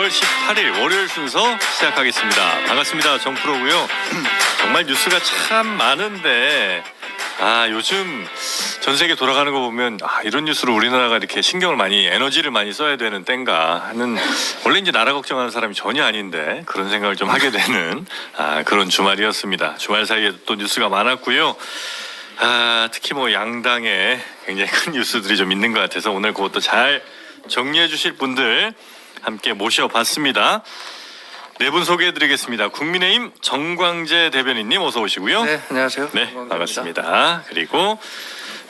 5월 18일 월요일 순서 시작하겠습니다. 반갑습니다. 정프로고요. 정말 뉴스가 참 많은데 요즘 전 세계 돌아가는 거 보면 이런 뉴스로 우리나라가 이렇게 신경을 많이 에너지를 많이 써야 되는 때인가 하는, 원래 이제 나라 걱정하는 사람이 전혀 아닌데 그런 생각을 좀 하게 되는 그런 주말이었습니다. 주말 사이에 또 뉴스가 많았고요. 특히 뭐 양당에 굉장히 큰 뉴스들이 좀 있는 것 같아서 오늘 그것도 잘 정리해 주실 분들 함께 모셔봤습니다. 네 분 소개해드리겠습니다. 국민의힘 정광재 대변인님 어서 오시고요. 네, 안녕하세요. 네, 반갑습니다. 그리고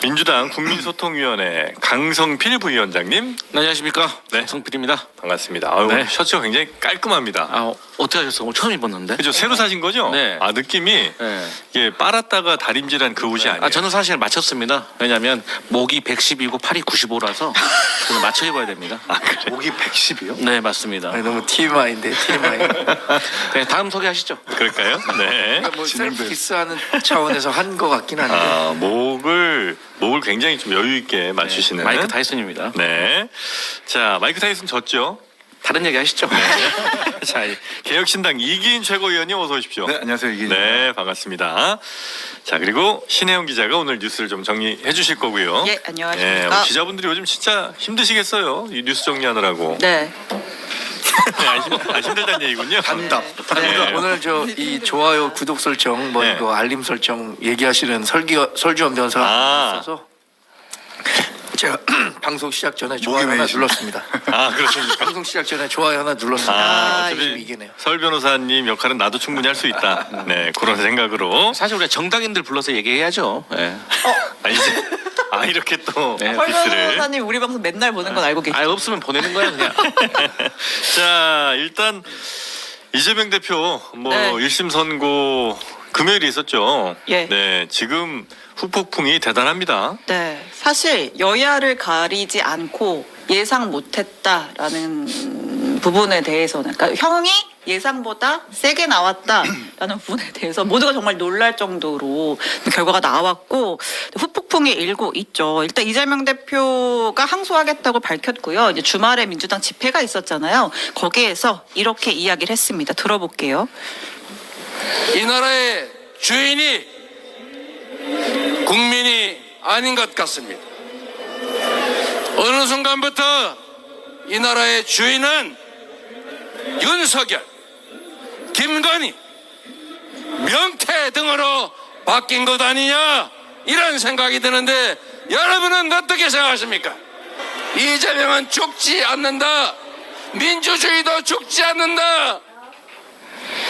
민주당 국민소통위원회 강성필 부위원장님. 네, 안녕하십니까. 네, 성필입니다. 반갑습니다. 네. 셔츠가 굉장히 깔끔합니다. 어떻게 하셨어요? 오늘 처음 입었는데. 그죠? 새로 사신 거죠? 네. 느낌이 네. 이게 빨았다가 다림질한 그 옷이 아니에요. 저는 사실 맞췄습니다. 왜냐하면 목이 110이고 팔이 95라서 저는 맞춰 입어야 됩니다. 그래? 목이 110이요? 네, 맞습니다. 아니, 너무 TMI인데 TMI. 네, 다음 소개하시죠. 그럴까요? 네. 그러니까 뭐 셀프 키스하는 차원에서 한 거 같긴 한데. 목을 굉장히 좀 여유 있게 맞추시는. 마이크 타이슨입니다. 네. 자, 마이크 타이슨 졌죠? 다른 얘기 하시죠. 자, 개혁신당 이기인 최고위원님 어서 오십시오. 네, 안녕하세요. 이기인. 네, 반갑습니다. 자, 그리고 신혜영 기자가 오늘 뉴스를 좀 정리해 주실 거고요. 예, 안녕하십니까. 우리 기자분들이 요즘 진짜 힘드시겠어요. 이 뉴스 정리하느라고. 네. 힘들다는 얘기군요. 단답. 네. 오늘 이 좋아요, 구독 설정, 네. 이거 알림 설정 얘기하시는 설주원 변호사가 있어서 제가 방송 시작 전에 좋아요 하나 눌렀습니다. 그렇습니까? 방송 시작 전에 좋아요 하나 눌렀습니다. 어차피 이기네요. 설 변호사님 역할은 나도 충분히 할 수 있다. 네, 그런 생각으로. 사실 우리가 정당인들 불러서 얘기해야죠. 네. 이렇게 또 네. 헐 비스를. 변호사님 우리 방송 맨날 보는 건 알고 계시죠? 없으면 보내는 거야 그냥. 자, 일단 이재명 대표 네. 1심 선고 금요일에 있었죠. 예. 네, 지금 후폭풍이 대단합니다. 네. 사실 여야를 가리지 않고 예상 못했다라는 부분에 대해서는, 그러니까 형이 예상보다 세게 나왔다라는 부분에 대해서 모두가 정말 놀랄 정도로 결과가 나왔고 후폭풍이 일고 있죠. 일단 이재명 대표가 항소하겠다고 밝혔고요. 이제 주말에 민주당 집회가 있었잖아요. 거기에서 이렇게 이야기를 했습니다. 들어볼게요. 이 나라의 주인이 국민이 아닌 것 같습니다. 어느 순간부터 이 나라의 주인은 윤석열, 김건희, 명태 등으로 바뀐 것 아니냐, 이런 생각이 드는데 여러분은 어떻게 생각하십니까? 이재명은 죽지 않는다. 민주주의도 죽지 않는다.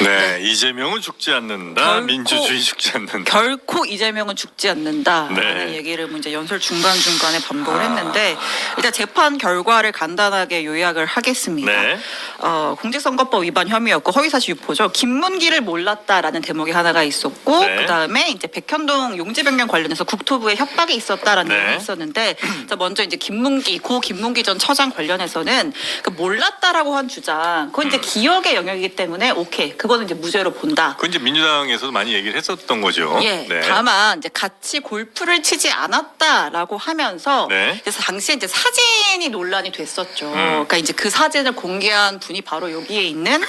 네, 이재명은 죽지 않는다. 민주주의 죽지 않는다. 결코 이재명은 죽지 않는다라는 네. 얘기를 이제 연설 중간중간에 반복을 했는데, 일단 재판 결과를 간단하게 요약을 하겠습니다. 네. 공직선거법 위반 혐의였고 허위사실 유포죠. 김문기를 몰랐다라는 대목이 하나가 있었고, 네. 그다음에 이제 백현동 용지 변경 관련해서 국토부에 협박이 있었다라는 네. 내용이 있었는데, 자, 먼저 이제 고 김문기 전 처장 관련해서는 그 몰랐다라고 한 주장, 그건 이제 기억의 영역이기 때문에 오케이, 그거는 이제 무죄로 본다. 그건 이제 민주당에서도 많이 얘기를 했었던 거죠. 예. 네. 다만 이제 같이 골프를 치지 않았다라고 하면서, 네. 그래서 당시에 이제 사진이 논란이 됐었죠. 그러니까 이제 그 사진을 공개한 분이 바로 여기에 있는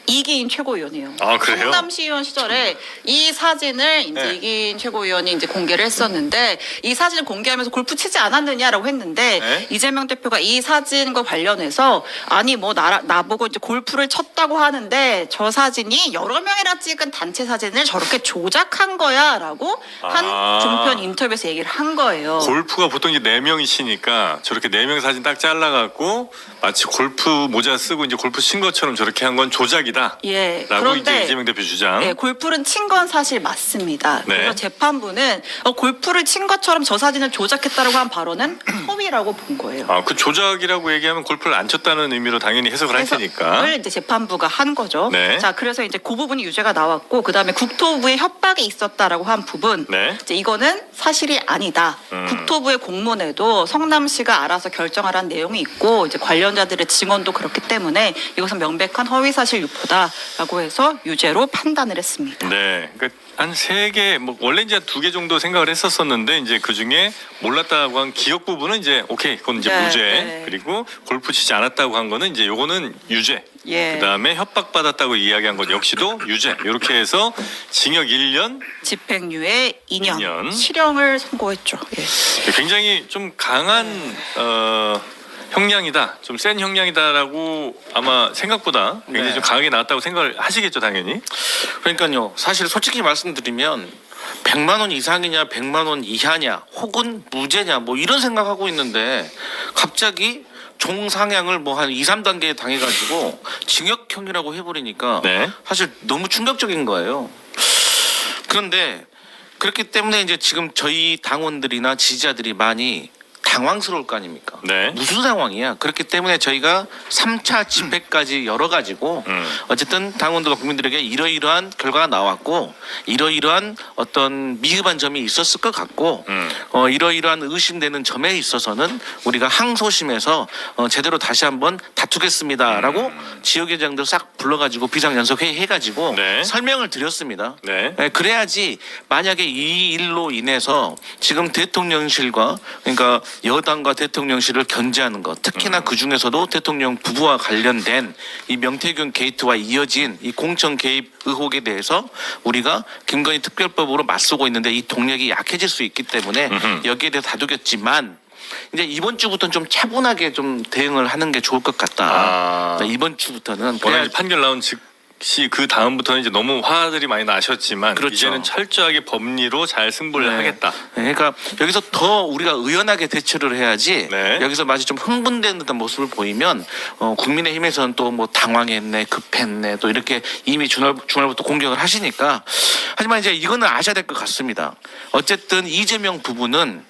이기인 최고위원이에요. 그래요? 성남시의원 시절에 이 사진을 이제 네. 이기인 최고위원이 이제 공개를 했었는데, 이 사진을 공개하면서 골프 치지 않았느냐라고 했는데, 네. 이재명 대표가 이 사진과 관련해서 아니 뭐 나보고 이제 골프를 쳤다고 하는데 저 사진이 여러 명이랑 찍은 단체 사진을 저렇게 조작한 거야라고 한 종편 인터뷰에서 얘기를 한 거예요. 골프가 보통 이제 4명이 치니까 저렇게 4명 사진 딱 잘라갖고 마치 골프 모자 쓰고 이제 골프 친 것처럼 저렇게 한 건 조작이다. 예. 라고 이제 그런데 이재명 대표 주장. 예, 골프를 친 건 사실 맞습니다. 네. 그래서 재판부는 골프를 친 것처럼 저 사진을 조작했다라고 한 발언은 허위라고 본 거예요. 그 조작이라고 얘기하면 골프를 안 쳤다는 의미로 당연히 해석을 할 테니까. 해석을 이제 재판부가 한 거죠. 네. 자, 그래서 이제 그 부분이 유죄가 나왔고, 그 다음에 국토부에 협박이 있었다라고 한 부분, 네. 이제 이거는 사실이 아니다. 국토부의 공문에도 성남시가 알아서 결정하라는 내용이 있고, 이제 관련자들의 증언도 그렇기 때문에 이것은 명백한 허위사실 유포다. 거다라고 해서 유죄로 판단을 했습니다. 네, 그러니까 한 3개, 뭐 원래 이제 2개 정도 생각을 했었었는데 이제 그 중에 몰랐다고 한 기억 부분은 이제 오케이, 그건 이제 네, 무죄. 네. 그리고 골프 치지 않았다고 한 거는 이제 요거는 유죄. 예. 그다음에 협박받았다고 이야기한 것 역시도 유죄. 이렇게 해서 징역 1년, 집행유예 2년, 2년. 실형을 선고했죠. 예. 굉장히 좀 강한 형량이다, 좀 센 형량이다라고 아마 생각보다 굉장히 네. 좀 강하게 나왔다고 생각을 하시겠죠, 당연히. 그러니까요. 사실 솔직히 말씀드리면 100만 원 이상이냐 100만 원 이하냐 혹은 무죄냐 뭐 이런 생각하고 있는데 갑자기 종상향을 뭐 한 2, 3단계에 당해가지고 징역형이라고 해버리니까 네. 사실 너무 충격적인 거예요. 그런데 그렇기 때문에 이제 지금 저희 당원들이나 지지자들이 많이 당황스러울 거 아닙니까? 네. 무슨 상황이야? 그렇기 때문에 저희가 3차 집회까지 열어가지고 어쨌든 당원들과 국민들에게 이러이러한 결과가 나왔고 이러이러한 어떤 미흡한 점이 있었을 것 같고 이러이러한 의심되는 점에 있어서는 우리가 항소심에서 제대로 다시 한번 다투겠습니다라고 지역회장들 싹 불러가지고 비상연석회의 해가지고 네. 설명을 드렸습니다. 네. 네, 그래야지 만약에 이 일로 인해서 지금 대통령실과 그러니까 여당과 대통령실을 견제하는 것, 특히나 그 중에서도 대통령 부부와 관련된 이 명태균 게이트와 이어진 이 공천 개입 의혹에 대해서 우리가 김건희 특별법으로 맞서고 있는데 이 동력이 약해질 수 있기 때문에 여기에 대해서 다투겠지만 이제 이번 주부터는 좀 차분하게 좀 대응을 하는 게 좋을 것 같다. 이번 주부터는 워낙 그래야 이제 판결 나온 즉시 그 다음부터는 이제 너무 화들이 많이 나셨지만 그렇죠. 이제는 철저하게 법리로 잘 승부를 네. 하겠다. 네, 그러니까 여기서 더 우리가 의연하게 대처를 해야지 네. 여기서 마치 좀 흥분되는 듯한 모습을 보이면 국민의힘에서는 또 뭐 당황했네 급했네 또 이렇게 이미 주말부터 공격을 하시니까 하지만 이제 이거는 아셔야 될 것 같습니다. 어쨌든 이재명 부부는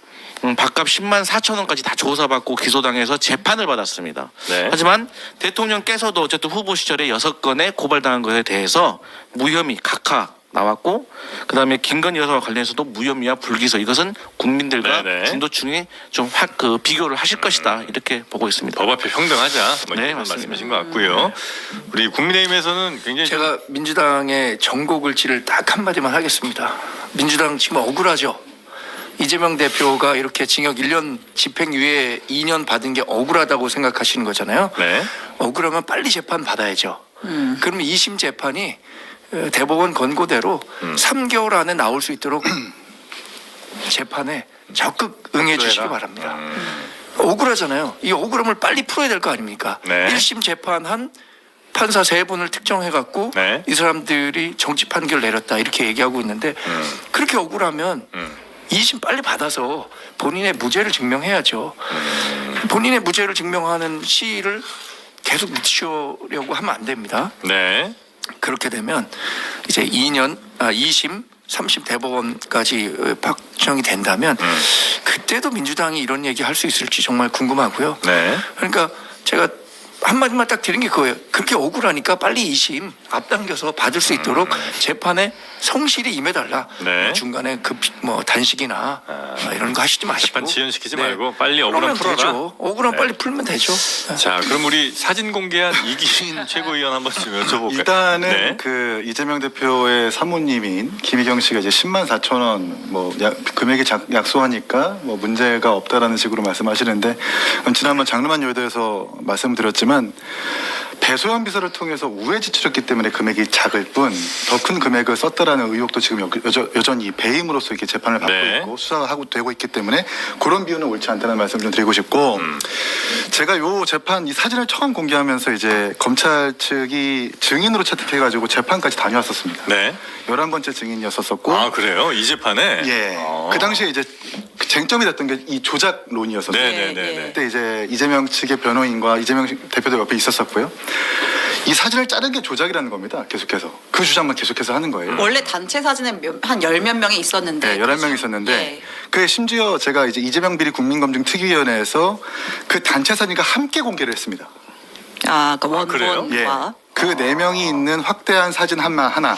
밥값 10만 4천 원까지 다 조사받고 기소당해서 재판을 받았습니다. 네. 하지만 대통령께서도 어쨌든 후보 시절에 6건의 고발당한 것에 대해서 무혐의 각하 나왔고 그다음에 김건희 여사와 관련해서도 무혐의와 불기소 이것은 국민들과 네네. 중도층이 좀 비교를 하실 것이다 이렇게 보고 있습니다. 법 앞에 평등하자. 뭐 네, 이런 맞습니다. 말씀이신 것 같고요. 우리 국민의힘에서는 굉장히 좀 제가 민주당의 정곡을지를 딱 한마디만 하겠습니다. 민주당 지금 억울하죠. 이재명 대표가 이렇게 징역 1년 집행유예 2년 받은 게 억울하다고 생각하시는 거잖아요. 네. 억울하면 빨리 재판 받아야죠. 그러면 2심 재판이 대법원 권고대로 3개월 안에 나올 수 있도록 재판에 적극 응해 주시기 바랍니다. 억울하잖아요. 이 억울함을 빨리 풀어야 될 거 아닙니까? 네. 1심 재판한 판사 3분을 특정해갖고 네. 이 사람들이 정치 판결 내렸다 이렇게 얘기하고 있는데 그렇게 억울하면 2심 빨리 받아서 본인의 무죄를 증명해야죠. 본인의 무죄를 증명하는 시일을 계속 늦추려고 하면 안 됩니다. 네. 그렇게 되면 이제 2심, 3심 대법원까지 확정이 된다면 그때도 민주당이 이런 얘기 할 수 있을지 정말 궁금하고요. 네. 그러니까 제가 한마디만 딱 드린 게 그거예요. 그렇게 억울하니까 빨리 2심 앞당겨서 받을 수 있도록 재판에 성실히 임해달라. 네. 중간에 단식이나 이런 거 하시지 마시고. 재판 지연시키지 네. 말고 빨리 억울함 그러면 풀어라. 되죠. 억울함 네. 빨리 풀면 되죠. 네. 자, 그럼 우리 사진 공개한 이기인 최고위원 한번 좀 여쭤볼까요? 일단은 네. 그 이재명 대표의 사모님인 김희경 씨가 이제 10만 4천 원 금액이 약소하니까 뭐 문제가 없다라는 식으로 말씀하시는데 지난번 장르만 여의도에서 말씀드렸지만 배소연 비서를 통해서 우회 지출했기 때문에 금액이 작을 뿐 더 큰 금액을 썼다라는 의혹도 지금 여전히 배임으로서 이렇게 재판을 받고 네. 있고 수사하고 되고 있기 때문에 그런 비유는 옳지 않다는 말씀을 좀 드리고 싶고 제가 요 재판 이 사진을 처음 공개하면서 이제 검찰 측이 증인으로 채택해가지고 재판까지 다녀왔었습니다. 네. 11번째 증인이었었고 아, 그래요? 이 재판에? 예. 그 당시에 이제 쟁점이 됐던 게 이 조작론이었었어요. 네네네. 그때 이제 이재명 측의 변호인과 이재명 대표도 옆에 있었었고요. 이 사진을 자른 게 조작이라는 겁니다. 계속해서. 그 주장만 계속해서 하는 거예요. 원래 단체 사진에 한 10몇 명이 있었는데. 네, 11명 있었는데 예. 그 심지어 제가 이제 이재명 비리 국민검증특위위원회에서 그 단체 사진과 함께 공개를 했습니다. 그래요? 원본과. 그 4명이 있는 확대한 사진 하나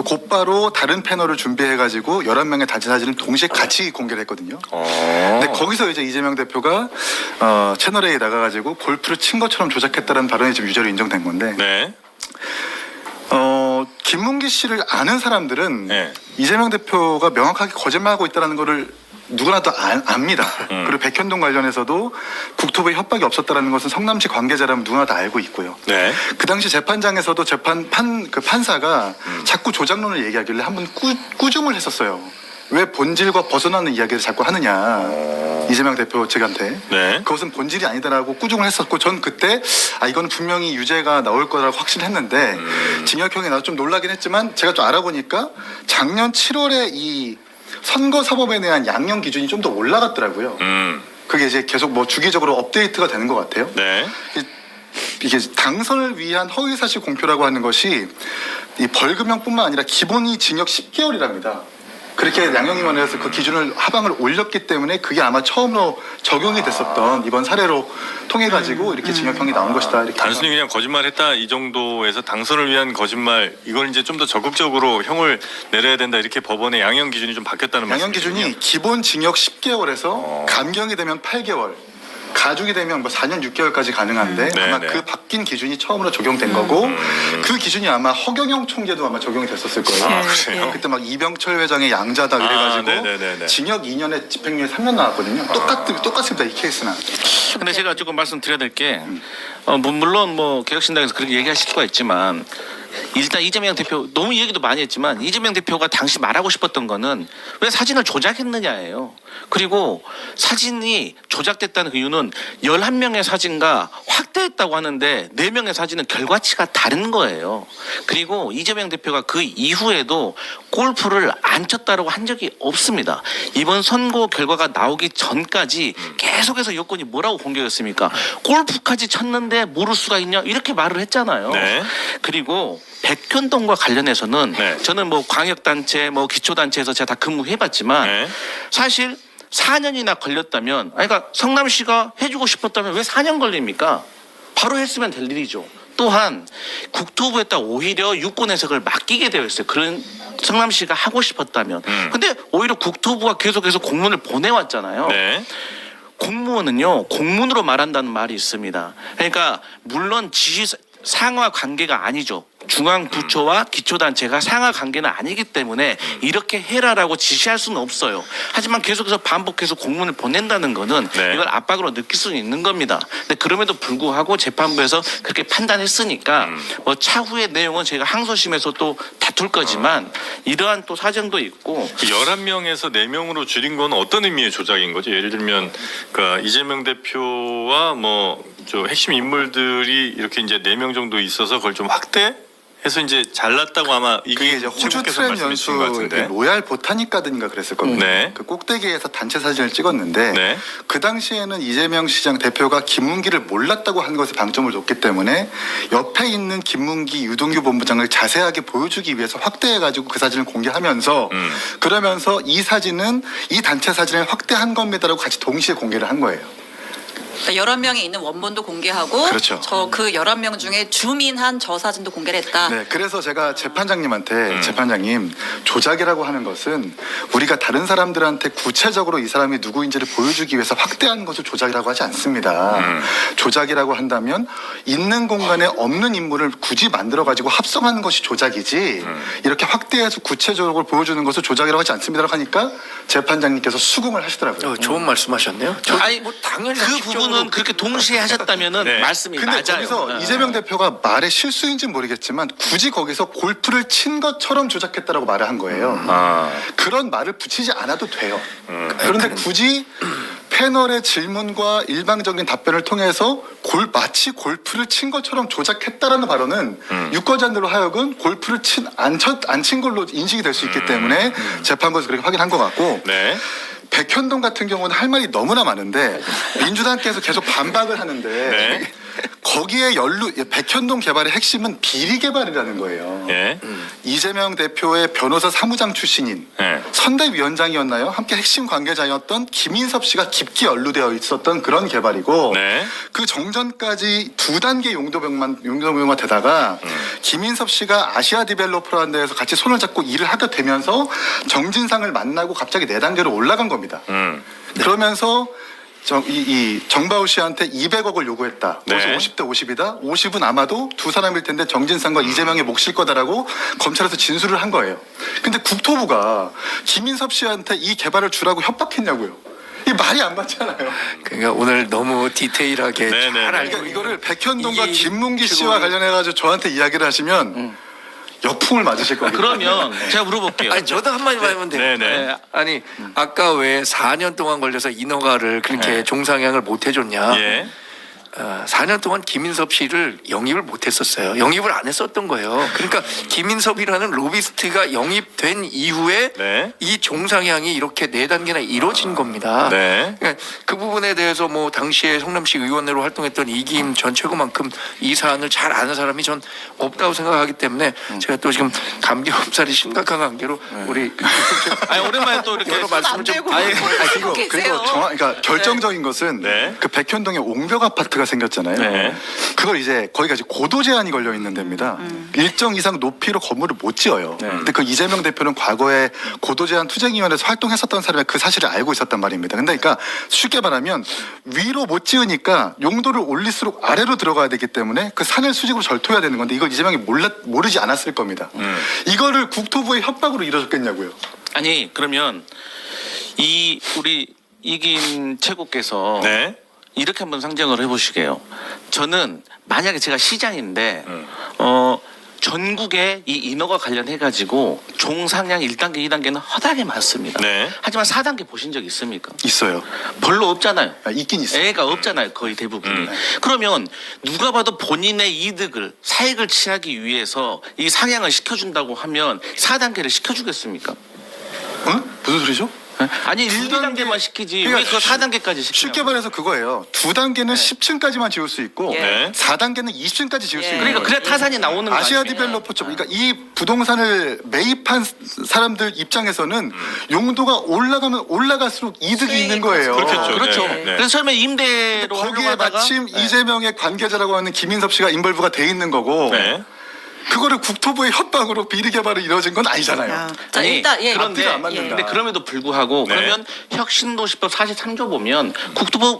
곧바로 다른 패널을 준비해가지고 11명의 단체 사진을 동시에 같이 공개를 했거든요. 근데 거기서 이제 이재명 대표가 채널A에 나가가지고 골프를 친 것처럼 조작했다는 발언이 지금 유죄로 인정된 건데 네. 김문기 씨를 아는 사람들은 네. 이재명 대표가 명확하게 거짓말하고 있다는 거를 누구나 다 압니다. 그리고 백현동 관련해서도 국토부에 협박이 없었다는 것은 성남시 관계자라면 누구나 다 알고 있고요. 네. 그 당시 재판장에서도 그 판사가 자꾸 조작론을 얘기하길래 한번 꾸중을 했었어요. 왜 본질과 벗어나는 이야기를 자꾸 하느냐, 이재명 대표 측한테. 네. 그것은 본질이 아니다라고 꾸중을 했었고, 전 그때 이건 분명히 유죄가 나올 거라고 확신했는데 징역형이 나서 좀 놀라긴 했지만 제가 좀 알아보니까 작년 7월에 이 선거사법에 대한 양형 기준이 좀 더 올라갔더라고요. 그게 이제 계속 뭐 주기적으로 업데이트가 되는 것 같아요. 네. 이게 당선을 위한 허위사실 공표라고 하는 것이 이 벌금형뿐만 아니라 기본이 징역 10개월이랍니다. 그렇게 양형위원회에서 그 기준을 하방을 올렸기 때문에 그게 아마 처음으로 적용이 됐었던 이번 사례로 통해 가지고 이렇게 징역형이 나온 것이다. 이렇게 단순히 그냥 거짓말했다 이 정도에서 당선을 위한 거짓말 이걸 이제 좀 더 적극적으로 형을 내려야 된다 이렇게 법원의 양형 기준이 좀 바뀌었다는 양형 말씀이군요. 기준이 기본 징역 10개월에서 감경이 되면 8개월, 가중이 되면 뭐 4년 6개월까지 가능한데 아마 네. 그 바뀐 기준이 처음으로 적용된 거고 그 기준이 아마 허경영 총재도 아마 적용이 됐었을 거예요. 아, 그래요? 그때 막 이병철 회장의 양자다 이래가지고 네네네네. 징역 2년에 집행유예 3년 나왔거든요. 똑같습니다 이 케이스는. 근데 제가 조금 말씀드려야 될 게 물론 뭐 개혁신당에서 그렇게 얘기하실 수가 있지만 일단 이재명 대표 너무 얘기도 많이 했지만 이재명 대표가 당시 말하고 싶었던 거는 왜 사진을 조작했느냐예요. 그리고 사진이 조작됐다는 그 이유는 11명의 사진과 확대했다고 하는데 4명의 사진은 결과치가 다른 거예요. 그리고 이재명 대표가 그 이후에도 골프를 안 쳤다라고 한 적이 없습니다. 이번 선거 결과가 나오기 전까지 계속해서 여권이 뭐라고 공격했습니까? 골프까지 쳤는데 모를 수가 있냐? 이렇게 말을 했잖아요. 네. 그리고 백현동과 관련해서는 네. 저는 뭐 광역단체, 뭐 기초단체에서 제가 다 근무해봤지만 네. 사실 4년이나 걸렸다면, 그러니까 성남시가 해주고 싶었다면 왜 4년 걸립니까? 바로 했으면 될 일이죠. 또한 국토부에다 오히려 유권 해석을 맡기게 되어 있어요. 그런 성남시가 하고 싶었다면. 근데 오히려 국토부가 계속해서 공문을 보내왔잖아요. 네. 공무원은요, 공문으로 말한다는 말이 있습니다. 그러니까 물론 지시 상하 관계가 아니죠. 중앙부처와 기초단체가 상하 관계는 아니기 때문에 이렇게 해라라고 지시할 수는 없어요. 하지만 계속해서 반복해서 공문을 보낸다는 거는 네. 이걸 압박으로 느낄 수는 있는 겁니다. 근데 그럼에도 불구하고 재판부에서 그렇게 판단했으니까 뭐 차후의 내용은 저희가 항소심에서 또 다툴 거지만 이러한 또 사정도 있고 11명에서 4명으로 줄인 건 어떤 의미의 조작인 거죠? 예를 들면 그러니까 이재명 대표와 뭐 저 핵심 인물들이 이렇게 이제 4명 정도 있어서 그걸 좀 확대해서 이제 잘났다고 아마 그게 이제 호주 최고께서 트렌 말씀해 주신 것 연수 같은데. 로얄 보타니카든가 그랬을 겁니다. 네. 그 꼭대기에서 단체 사진을 찍었는데 네. 그 당시에는 이재명 시장 대표가 김문기를 몰랐다고 한 것에 방점을 줬기 때문에 옆에 있는 김문기 유동규 본부장을 자세하게 보여주기 위해서 확대해가지고 그 사진을 공개하면서 그러면서 이 사진은 이 단체 사진을 확대한 겁니다라고 같이 동시에 공개를 한 거예요. 그러니까 11명이 있는 원본도 공개하고 그렇죠. 그 11명 중에 줌인한 저 사진도 공개를 했다. 네, 그래서 제가 재판장님한테 재판장님 조작이라고 하는 것은 우리가 다른 사람들한테 구체적으로 이 사람이 누구인지를 보여주기 위해서 확대하는 것을 조작이라고 하지 않습니다. 조작이라고 한다면 있는 공간에 없는 인물을 굳이 만들어가지고 합성하는 것이 조작이지 이렇게 확대해서 구체적으로 보여주는 것을 조작이라고 하지 않습니다라고 하니까 재판장님께서 수긍을 하시더라고요. 좋은 말씀하셨네요. 아니, 뭐 당연히 그 상식적으로 부분은 그렇게 동시에 하셨다면은 네. 말씀이 근데 맞아요. 거기서 이재명 대표가 말의 실수인지는 모르겠지만 굳이 거기서 골프를 친 것처럼 조작했다라고 말을 한 거예요. 그런 말을 붙이지 않아도 돼요. 그런데 굳이 패널의 질문과 일방적인 답변을 통해서 마치 골프를 친 것처럼 조작했다라는 발언은 유권자들로 하여금 골프를 안 친 걸로 인식이 될 수 있기 때문에 재판부에서 그렇게 확인한 것 같고 네. 백현동 같은 경우는 할 말이 너무나 많은데 민주당께서 계속 반박을 하는데 네. 거기에 백현동 개발의 핵심은 비리 개발이라는 거예요. 예. 이재명 대표의 변호사 사무장 출신인 네. 선대위원장이었나요? 함께 핵심 관계자였던 김인섭 씨가 깊게 연루되어 있었던 그런 개발이고 네. 그 정전까지 2단계 용도병만 되다가 김인섭 씨가 아시아 디벨로퍼라는 데에서 같이 손을 잡고 일을 하게 되면서 정진상을 만나고 갑자기 4단계로 올라간 겁니다. 그러면서 이 정바울 씨한테 200억을 요구했다. 그래서 네. 50대 50이다. 50은 아마도 두 사람일 텐데 정진상과 이재명의 몫일 거다라고 검찰에서 진술을 한 거예요. 근데 국토부가 김인섭 씨한테 이 개발을 주라고 협박했냐고요. 이 말이 안 맞잖아요. 그러니까 오늘 너무 디테일하게 네, 네, 잘 네. 알고 그러니까 이거를 백현동과 이게 김문기 씨와 지금- 관련해가지고 저한테 이야기를 하시면 역풍을 맞으실 겁니다. 그러면 제가 물어볼게요. 아니 저도 한마디만 하면 돼요. 네, 네. 아니 아까 왜 4년 동안 걸려서 인허가를 그렇게 종상향을 못 해줬냐? 예. 4년 동안 김인섭 씨를 영입을 못 했었어요. 영입을 안 했었던 거예요. 그러니까 김인섭이라는 로비스트가 영입된 이후에 네. 이 종상향이 이렇게 4단계나 이루어진 겁니다. 네. 그러니까 그 부분에 대해서 뭐 당시에 성남시 의원으로 활동했던 이기임 전 최고만큼 이 사안을 잘 아는 사람이 전 없다고 생각하기 때문에 제가 또 지금 감기 몸살이 심각한 관계로 우리 아니 오랜만에 또 이렇게 여러 말씀을 좀 되고 그리고 계세요. 그러니까 결정적인 것은 네. 그 백현동에 옹벽 아파트가 생겼잖아요. 네. 그걸 이제 거기가 이제 고도 제한이 걸려 있는 데입니다. 일정 이상 높이로 건물을 못 지어요. 근데 그 이재명 대표는 과거에 고도 제한 투쟁위원회에서 활동했었던 사람이 그 사실을 알고 있었단 말입니다. 근데 그러니까 쉽게 말하면 위로 못 지으니까 용도를 올릴수록 아래로 들어가야 되기 때문에 그 산을 수직으로 절토해야 되는 건데 이걸 이재명이 모르지 않았을 겁니다. 이거를 국토부의 협박으로 이뤄졌겠냐고요. 아니 그러면 이 우리 이김 최고께서 네. 이렇게 한번 상정을 해보시게요. 저는 만약에 제가 시장인데 전국에 이 인허가 관련해 가지고 종상향 1단계, 2단계는 허다하게 많습니다. 네. 하지만 4단계 보신 적 있습니까? 있어요. 별로 없잖아요. 있긴 있어요. 애가 없잖아요. 거의 대부분이. 그러면 누가 봐도 본인의 이득을 사익을 취하기 위해서 이 상향을 시켜준다고 하면 4단계를 시켜주겠습니까? 응? 무슨 소리죠? 아니 1, 2단계 2단계만 시키지 그러니까 왜 그 4단계까지 시키냐고. 쉽게 말해서 그거예요. 2단계는 10층까지만 지을 수 있고 네. 4단계는 20층까지 지을 수 있는 그러니까 거예요. 그래 타산이 나오는 거 아시아 아니에요? 디벨로퍼처럼 그러니까 이 부동산을 매입한 사람들 입장에서는 용도가 올라가면 올라갈수록 이득이 있는 거예요. 그렇겠죠. 그렇죠. 네, 네. 그래서 설마 임대로 거기에 활용하다가 마침 이재명의 관계자라고 하는 김인섭 씨가 인벌브가 돼 있는 거고 네. 그거를 국토부의 협박으로 비리 개발이 이루어진 건 아니잖아요. 자, 아니, 일단 예. 그런데 앞뒤가 안 맞는다. 근데 그럼에도 불구하고 네. 그러면 혁신도시법 43조 보면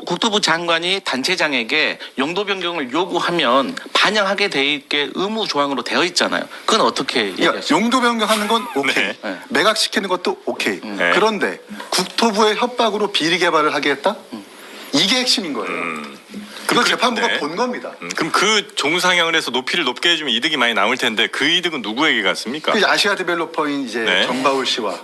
국토부 장관이 단체장에게 용도 변경을 요구하면 반영하게 돼 있게 의무 조항으로 되어 있잖아요. 그건 어떻게 그러니까 얘기하세요? 용도 변경하는 건 오케이. 네. 매각시키는 것도 오케이. 네. 그런데 국토부의 협박으로 비리 개발을 하게 했다? 이게 핵심인 거예요. 그걸 재판부가 네. 본 겁니다. 그럼 그 종상향을 해서 높이를 높게 해주면 이득이 많이 나올 텐데 그 이득은 누구에게 갔습니까? 그 이제 아시아 디벨로퍼인 이제 네. 정바울 씨와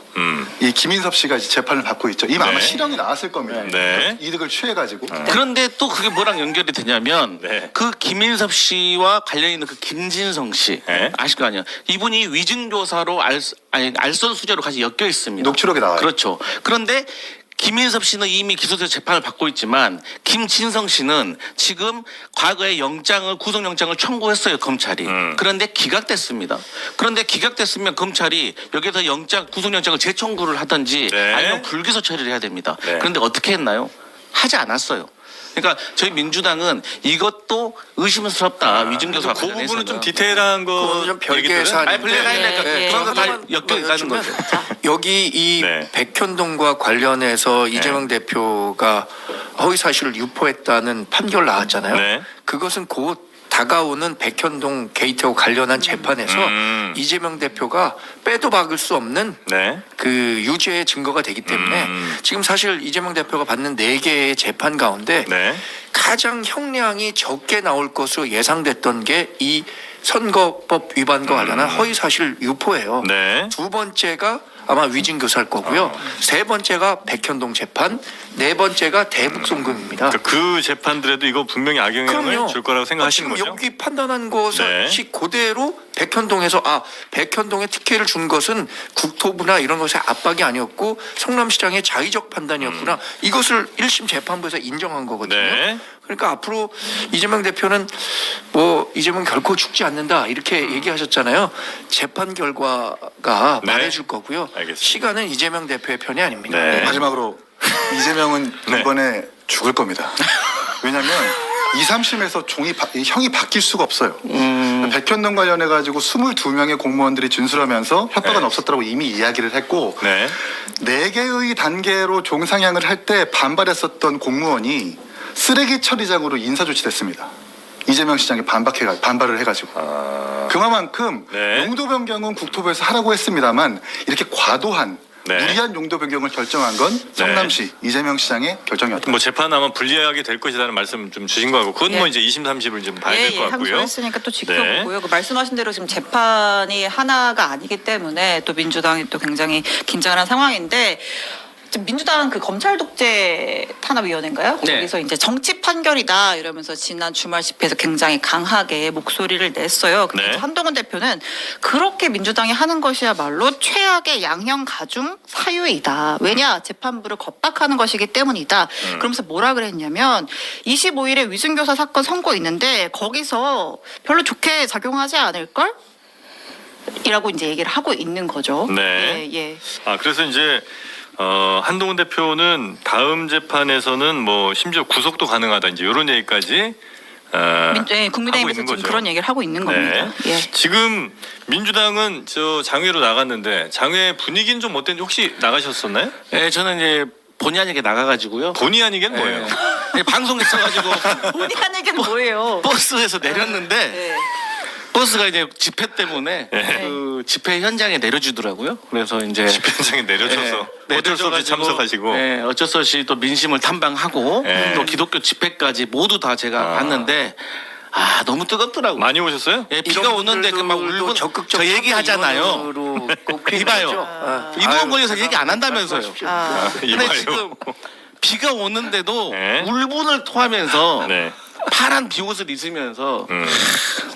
이 김인섭 씨가 이제 재판을 받고 있죠. 이미 아마 네. 실형이 나왔을 겁니다. 네. 이득을 취해가지고. 그런데 또 그게 뭐랑 연결이 되냐면 네. 그 김인섭 씨와 관련 있는 그 김진성 씨 네. 아실 거 아니에요. 이분이 위증교사로 알선 수재로 같이 엮여 있습니다. 녹취록에 나와요. 그렇죠. 그런데 김인섭 씨는 이미 기소돼서 재판을 받고 있지만 김진성 씨는 지금 과거에 구속영장을 청구했어요 검찰이. 그런데 기각됐습니다. 그런데 기각됐으면 검찰이 여기서 구속영장을 재청구를 하든지 네. 아니면 불기소 처리를 해야 됩니다. 네. 그런데 어떻게 했나요? 하지 않았어요. 그러니까 저희 민주당은 이것도 의심스럽다. 위증교사 그 관련해서는. 부분은 좀 디테일한 거 그거는 좀 별개의 얘기들은? 사안인데. 아니 별개가 아니니까 예, 예. 그런 거 다 하나만 엮여 있다는 거죠. 여기 이 네. 백현동과 관련해서 이재명 대표가 허위 사실을 유포했다는 판결 나왔잖아요. 네. 그것은 곧 다가오는 백현동 게이트와 관련한 재판에서 이재명 대표가 빼도 박을 수 없는 네. 그 유죄의 증거가 되기 때문에 지금 사실 이재명 대표가 받는 4개의 재판 가운데 네. 가장 형량이 적게 나올 것으로 예상됐던 게 이 선거법 위반과 관련한 허위 사실 유포예요. 네. 두 번째가 아마 위증교사일 거고요. 세 번째가 백현동 재판, 네 번째가 대북송금입니다. 그러니까 그 재판들에도 이거 분명히 악영향을 줄 거라고 생각하시는 지금 거죠? 여기 판단한 것이 네. 그대로 백현동에서 백현동에 특혜를 준 것은 국토부나 이런 것의 압박이 아니었고 성남시장의 자의적 판단이었구나. 이것을 1심 재판부에서 인정한 거거든요. 네. 그러니까 앞으로 이재명 대표는 이재명 결코 죽지 않는다 이렇게 얘기하셨잖아요. 재판 결과가 네. 말해줄 거고요. 알겠습니다. 시간은 이재명 대표의 편이 아닙니다. 네. 마지막으로 이재명은 네. 이번에 죽을 겁니다. 왜냐하면 2, 3심에서 형이 바뀔 수가 없어요. 백현동 관련해 가지고 22명의 공무원들이 진술하면서 협박은 네. 없었다고 이미 이야기를 했고 네. 4개의 단계로 종상향을 할 때 반발했었던 공무원이 쓰레기 처리장으로 인사 조치됐습니다. 이재명 시장이 반발을 해가지고 그만큼 네. 용도 변경은 국토부에서 하라고 했습니다만 이렇게 과도한 네. 무리한 용도 변경을 결정한 건 성남시 이재명 시장의 결정이었다. 뭐 재판 아마 불리하게 될 것이라는 말씀 좀 주신 거 같고 그건 예. 뭐 이제 2심 3심을 좀 봐야 될 것 같고요. 상소했으니까 또 네. 지켜보고요. 그 말씀하신 대로 지금 재판이 하나가 아니기 때문에 또 민주당이 또 굉장히 긴장한 상황인데 지금 민주당 그 검찰 독재 탄압위원회인가요? 네. 거기서 이제 정치 판결이다 이러면서 지난 주말 집회에서 굉장히 강하게 목소리를 냈어요. 근데 네. 이제 한동훈 대표는 그렇게 민주당이 하는 것이야말로 최악의 양형 가중 사유이다. 왜냐 재판부를 겁박하는 것이기 때문이다. 그러면서 뭐라 그랬냐면 25일에 위증교사 사건 선고 있는데 거기서 별로 좋게 작용하지 않을 걸? 이라고 이제 얘기를 하고 있는 거죠. 네. 예, 예. 아 그래서 이제 한동훈 대표는 다음 재판에서는 뭐 심지어 구속도 가능하다 이제 이런 얘기까지 하고 국민의힘에서 있는 지금 거죠. 그런 얘기를 하고 있는 겁니다. 예. 지금 민주당은 저 장외로 나갔는데 장외 분위기는 좀 어땠는지 혹시 나가셨었나요? 네, 저는 이제 본의 아니게 나가가지고요. 본의 아니게는 뭐예요? 네, 방송에 써가지고 본의 아니게는 뭐예요? 버스에서 내렸는데 네. 버스가 이제 집회 때문에 그 집회 현장에 내려주더라고요. 그래서 이제 집회 현장에 내려져서 어쩔 수 없이 참석하시고 네, 어쩔 수 없이 또 민심을 탐방하고 네. 또 기독교 집회까지 모두 다 제가 아. 봤는데 너무 뜨겁더라고요. 많이 오셨어요? 예, 비가 오는데 그 막 울고 적극적 저 얘기하잖아요. 이봐요. 인후원 걸려서 얘기 안 한다면서요. 근데 이봐요. 지금 비가 오는데도 네. 울분을 토하면서 네. 파란 비옷을 입으면서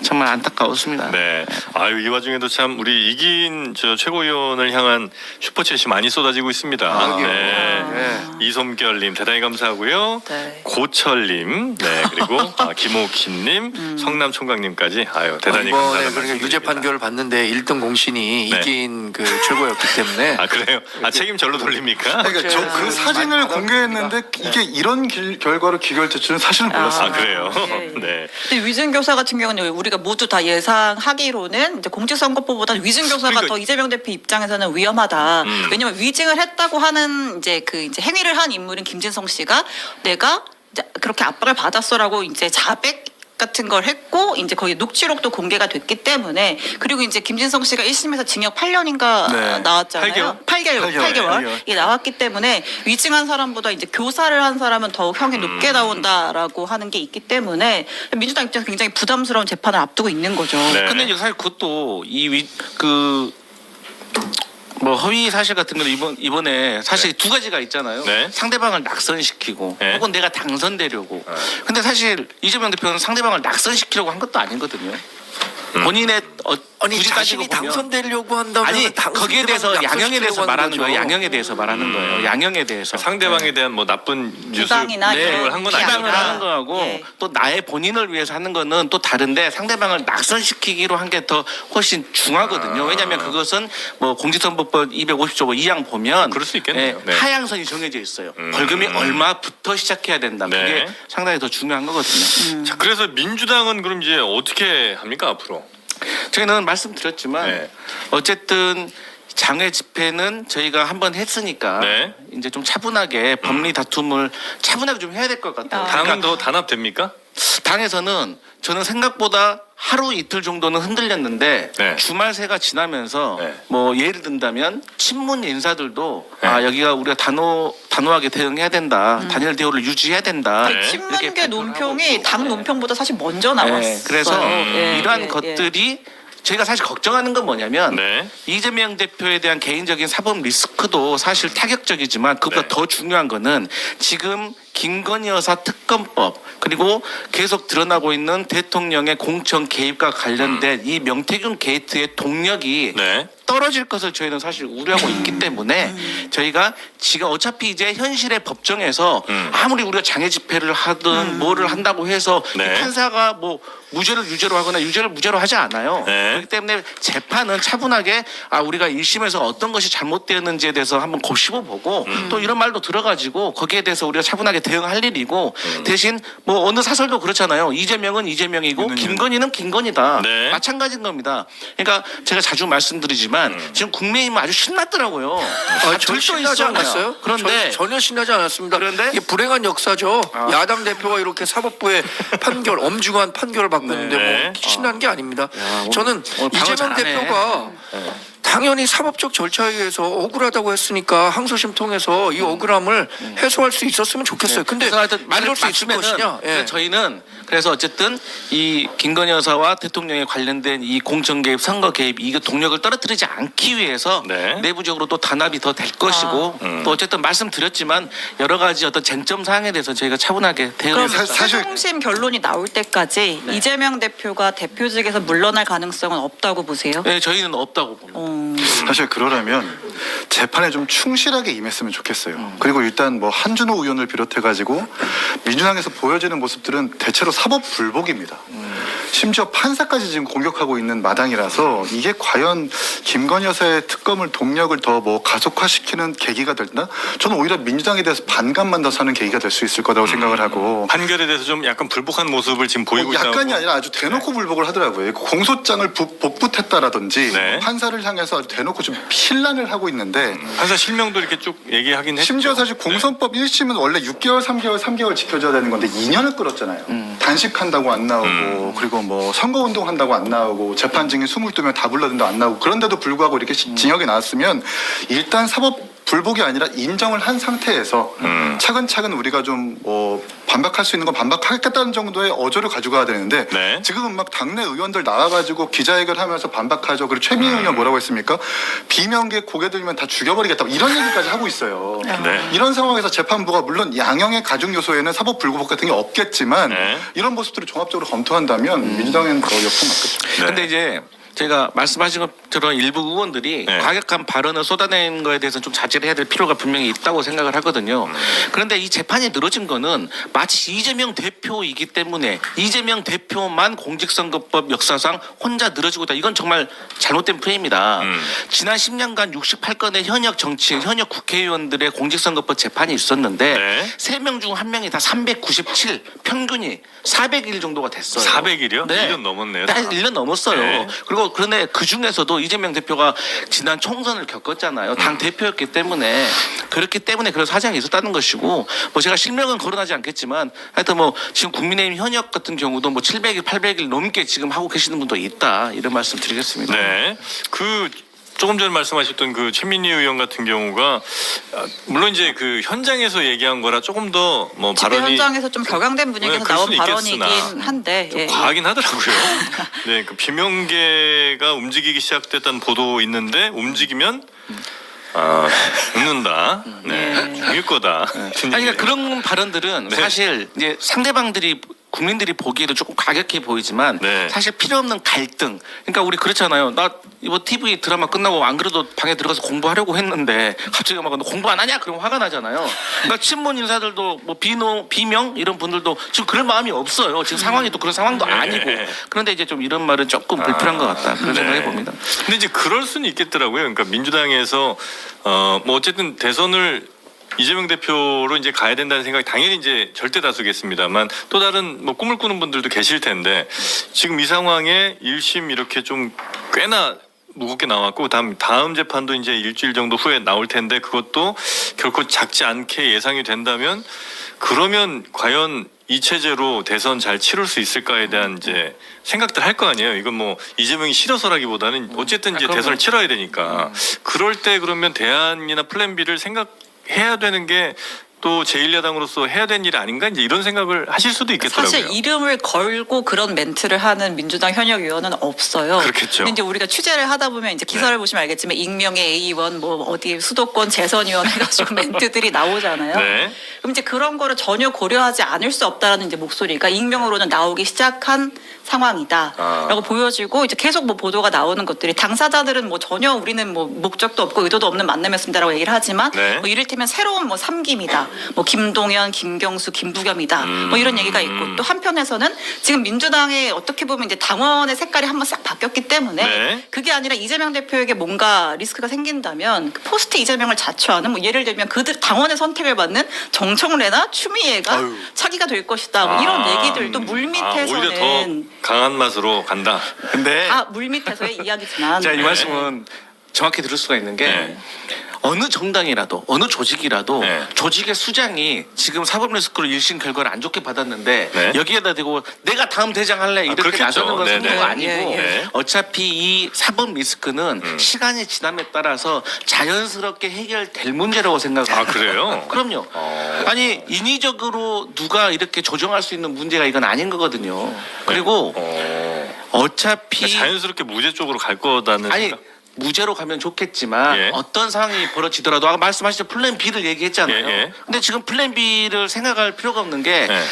정말 안타까웠습니다. 네. 아유 이 와중에도 참 우리 이긴 저 최고위원을 향한 슈퍼챗이 많이 쏟아지고 있습니다. 네. 이솜결님 대단히 감사하고요. 네. 고철님, 네 그리고 김옥희님, 성남총각님까지 아유 대단히 이번에 감사하는 그러니까 유죄 말씀드립니다. 판결을 받는데 1등 공신이 네. 이긴 그 최고였기 때문에 아 그래요? 아 책임 절로 돌립니까? 그러니까 저 그 사진을 많이 공개했는데 이게 이런 결과로 기결될 줄은 사실은 몰랐어요. 아 그래요? 예, 예. 네. 근데 위증교사 같은 경우는 우리가 모두 다 예상하기로는 이제 공직선거법보다 위증교사가 그러니까- 더 이재명 대표 입장에서는 위험하다. 음. 왜냐면 위증을 했다고 하는 이제 이제 행위를 한 인물인 김진성 씨가 내가 이제 그렇게 압박을 받았어라고 이제 자백 같은 걸 했고 이제 거기 녹취록도 공개가 됐기 때문에 그리고 이제 김진성 씨가 1심에서 징역 8년인가 네. 나왔잖아요. 8개월. 이게 나왔기 때문에 위증한 사람보다 이제 교사를 한 사람은 더욱 형이 높게 나온다라고 하는 게 있기 때문에 민주당 입장에서 굉장히 부담스러운 재판을 앞두고 있는 거죠. 네. 근데 이제 사실 그것도 뭐 허위 사실 같은 건 이번에 사실 두 가지가 있잖아요. 네. 상대방을 낙선시키고 네. 혹은 내가 당선되려고. 근데 사실 이재명 대표는 상대방을 낙선시키려고 한 것도 아니거든요. 본인의 아니 굳이 자신이 따지고 보면 당선되려고 한다면 아니 거기에 대해서 양형에 대해서 말하는 거예요. 양형에 대해서 말하는 거예요. 양형에 대해서 상대방에 대한 뭐 나쁜 뉴스 비방이나 비방을 한 건 이런 비방을 아니니까. 하는 거하고 예. 또 나의 본인을 위해서 하는 거는 또 다른데 상대방을 낙선시키기로 한 게 더 훨씬 중하거든요. 왜냐하면 그것은 뭐 공직선거법 250조 2항 보면 그럴 수 있겠네요. 네. 하향선이 정해져 있어요. 벌금이 얼마부터 시작해야 된다. 네. 그게 상당히 더 중요한 거거든요. 자, 그래서 민주당은 그럼 이제 어떻게 합니까 앞으로? 저희는 말씀드렸지만 네. 어쨌든 장외 집회는 저희가 한번 했으니까 네. 이제 좀 차분하게 법리 다툼을 차분하게 좀 해야 될 것 같아요. 당은 더 단합됩니까? 당에서는 저는 생각보다 하루 이틀 정도는 흔들렸는데 네. 주말새가 지나면서 네. 뭐 예를 든다면 친문 인사들도 네. 여기가 우리가 단호하게 대응해야 된다. 단일 대우를 유지해야 된다. 네. 이렇게 친문계 발표를 논평이 하고 당 있고. 논평보다 사실 먼저 나왔어요. 네, 그래서 이러한 것들이 저희가 사실 걱정하는 건 뭐냐면 네. 이재명 대표에 대한 개인적인 사법 리스크도 사실 타격적이지만 그보다 네. 더 중요한 거는 지금 김건희 여사 특검법 그리고 계속 드러나고 있는 대통령의 공천 개입과 관련된 이 명태균 게이트의 동력이 네. 떨어질 것을 저희는 사실 우려하고 있기 때문에 저희가 지금 어차피 이제 현실의 법정에서 아무리 우리가 장애 집회를 하든 뭐를 한다고 해서 네. 이 판사가 뭐 무죄를 유죄로 하거나 유죄를 무죄로 하지 않아요. 네. 그렇기 때문에 재판은 차분하게 우리가 1심에서 어떤 것이 잘못되었는지에 대해서 한번 곱씹어보고 또 이런 말도 들어가지고 거기에 대해서 우리가 차분하게 대응할 일이고 대신 뭐 어느 사설도 그렇잖아요. 이재명은 이재명이고 김건희는 김건희다. 네. 마찬가지인 겁니다. 그러니까 제가 자주 말씀드리지만 지금 국민의힘은 아주 신났더라고요. 전 신나지 않았어요? 그런데 전혀 신나지 않았습니다. 그런데? 이게 불행한 역사죠. 야당 대표가 이렇게 사법부의 판결, 엄중한 판결을 바꿨는데 네. 뭐 신난 게 아닙니다. 저는 오늘 방어 이재명 잘하네. 대표가 당연히 사법적 절차에 의해서 억울하다고 했으니까 항소심 통해서 이 억울함을 해소할 수 있었으면 좋겠어요. 근데 그래서 하여튼 이럴 수 있을 것이냐? 예. 저희는 그래서 어쨌든 이 김건희 여사와 대통령에 관련된 이 공천 개입, 선거 개입 이 동력을 떨어뜨리지 않기 위해서 네. 내부적으로 또 단합이 더 될 것이고 또 어쨌든 말씀드렸지만 여러 가지 어떤 쟁점 사항에 대해서 저희가 차분하게 그럼 대응을 사실- 최종심 결론이 나올 때까지 이재명 대표가 대표직에서 물러날 가능성은 없다고 보세요? 네, 저희는 없다고 봅니다. 사실 그러려면 재판에 좀 충실하게 임했으면 좋겠어요. 그리고 일단 뭐 한준호 의원을 비롯해가지고 민주당에서 보여지는 모습들은 대체로 사법 불복입니다. 심지어 판사까지 지금 공격하고 있는 마당이라서 이게 과연 김건희 여사의 특검을 동력을 더 뭐 가속화시키는 계기가 됐나? 저는 오히려 민주당에 대해서 반감만 더 사는 계기가 될 수 있을 거라고 생각을 하고. 판결에 대해서 좀 약간 불복한 모습을 지금 보이고 있다고. 약간이 아니라 아주 대놓고 불복을 하더라고요. 공소장을 복붙했다라든지 네. 판사를 향해서 아주 대놓고 좀 필란을 하고 있는데 판사 실명도 이렇게 쭉 얘기하긴 했죠. 심지어 사실 공선법 1심은 원래 6개월, 3개월 지켜줘야 되는 건데 2년을 끌었잖아요. 단식한다고 안 나오고 그리고 뭐 선거운동 한다고 안 나오고 재판 증인 22명 다 불러든도 안 나오고 그런데도 불구하고 이렇게 징역에 나왔으면 일단 사법 불복이 아니라 인정을 한 상태에서 차근차근 우리가 좀 뭐 반박할 수 있는 건 반박하겠다는 정도의 어조를 가져가야 되는데 네. 지금은 막 당내 의원들 나와가지고 기자회견 하면서 반박하죠. 그리고 최민희 의원 뭐라고 했습니까? 비명계 고개 들면 다 죽여버리겠다 이런 얘기까지 하고 있어요. 네. 이런 상황에서 재판부가 물론 양형의 가중 요소에는 사법 불구복 같은 게 없겠지만 네. 이런 모습들을 종합적으로 검토한다면 민주당은 더 역풍 맞겠죠. 네. 근데 이제 제가 말씀하신 것처럼 일부 의원들이 네. 과격한 발언을 쏟아내는 거에 대해서 좀 자제를 해야 될 필요가 분명히 있다고 생각을 하거든요. 그런데 이 재판이 늘어진 거는 마치 이재명 대표이기 때문에 이재명 대표만 공직선거법 역사상 혼자 늘어지고 있다. 이건 정말 잘못된 프레임이다. 지난 10년간 68건의 현역 정치인, 현역 국회의원들의 공직선거법 재판이 있었는데 네. 3명 중 1명이 다 397 평균이 400일 정도가 됐어요. 400일이요? 네. 1년 넘었네요. 1년 넘었어요. 네. 그리고 그런데 그 중에서도 이재명 대표가 지난 총선을 겪었잖아요. 당 대표였기 때문에 그렇기 때문에 그런 사정이 있었다는 것이고 뭐 제가 실명은 거론하지 않겠지만 하여튼 뭐 지금 국민의힘 현역 같은 경우도 뭐 700일, 800일 넘게 지금 하고 계시는 분도 있다 이런 말씀 드리겠습니다. 네. 조금 전에 말씀하셨던 그 최민희 의원 같은 경우가 물론 이제 그 현장에서 얘기한 거라 조금 더 뭐 집회 발언이 현장에서 좀 격양된 분위기에서 네, 그럴 나온 수는 발언이긴 있겠으나 한데 좀 예. 과하긴 하더라고요. 네, 그 비명계가 움직이기 시작됐다는 보도 있는데 움직이면 죽는다. 네, 죽일 거다. 아니 그러니까 그런 발언들은 네. 사실 이제 상대방들이 국민들이 보기에도 조금 과격해 보이지만 네. 사실 필요 없는 갈등. 그러니까 우리 그렇잖아요. 나 이거 TV 드라마 끝나고 안 그래도 방에 들어가서 공부하려고 했는데 갑자기 막 너 공부 안 하냐? 그러면 화가 나잖아요. 그러니까 친문 인사들도 뭐 비명 이런 분들도 지금 그럴 마음이 없어요. 지금 상황이 또 그런 상황도 네. 아니고. 그런데 이제 좀 이런 말은 조금 불필요한 것 같다. 그런 생각해 봅니다. 근데 이제 그럴 수는 있겠더라고요. 그러니까 민주당에서 뭐 어쨌든 대선을 이재명 대표로 이제 가야 된다는 생각이 당연히 이제 절대 다수겠습니다만 또 다른 뭐 꿈을 꾸는 분들도 계실 텐데 지금 이 상황에 1심 이렇게 좀 꽤나 무겁게 나왔고 다음 재판도 이제 일주일 정도 후에 나올 텐데 그것도 결코 작지 않게 예상이 된다면 그러면 과연 이 체제로 대선 잘 치룰 수 있을까에 대한 이제 생각들 할 거 아니에요. 이건 뭐 이재명이 싫어서라기보다는 어쨌든 이제 대선을 치러야 되니까 그럴 때 그러면 대안이나 플랜 B를 생각해야 되는 게 또 제1야당으로서 해야 되는 일 아닌가 이제 이런 생각을 하실 수도 있겠더라고요. 사실 이름을 걸고 그런 멘트를 하는 민주당 현역 의원은 없어요. 그렇겠죠. 근데 이제 우리가 취재를 하다 보면 이제 기사를 보시면 알겠지만 익명의 A원 뭐 어디 수도권 재선위원 해가지고 멘트들이 나오잖아요. 네. 그럼 이제 그런 거를 전혀 고려하지 않을 수 없다라는 이제 목소리가 익명으로는 나오기 시작한 상황이다라고 보여지고 이제 계속 뭐 보도가 나오는 것들이 당사자들은 뭐 전혀 우리는 뭐 목적도 없고 의도도 없는 만남이었습니다라고 얘기를 하지만 네. 뭐 이를테면 새로운 뭐 삼김이다, 뭐 김동연, 김경수, 김부겸이다, 뭐 이런 얘기가 있고 또 한편에서는 지금 민주당의 어떻게 보면 이제 당원의 색깔이 한번 싹 바뀌었기 때문에 네. 그게 아니라 이재명 대표에게 뭔가 리스크가 생긴다면 그 포스트 이재명을 자처하는 뭐 예를 들면 그들 당원의 선택을 받는 정청래나 추미애가 차기가 될 것이다. 뭐 이런 얘기들도 오히려 더 물밑에서는 강한 맛으로 간다. 근데 다 물밑에서의 이야기지만 제가 이 말씀은 정확히 들을 수가 있는 게 네. 어느 정당이라도 어느 조직이라도 네. 조직의 수장이 지금 사법 리스크로 1심 결과를 안 좋게 받았는데 네. 여기에다 대고 내가 다음 대장 할래 이렇게 그렇겠죠. 나서는 건 네네. 상관가 아니고 네. 어차피 이 사법 리스크는 시간이 지남에 따라서 자연스럽게 해결될 문제라고 생각합니다. 아, 그래요? 그럼요. 아니 인위적으로 누가 이렇게 조정할 수 있는 문제가 이건 아닌 거거든요. 그리고 어차피 그러니까 자연스럽게 무죄 쪽으로 갈 거다는 아니 생각? 무죄로 가면 좋겠지만 예. 어떤 상황이 벌어지더라도 아까 말씀하신 플랜 B를 얘기했잖아요. 예, 예. 근데 지금 플랜 B를 생각할 필요가 없는 게 예.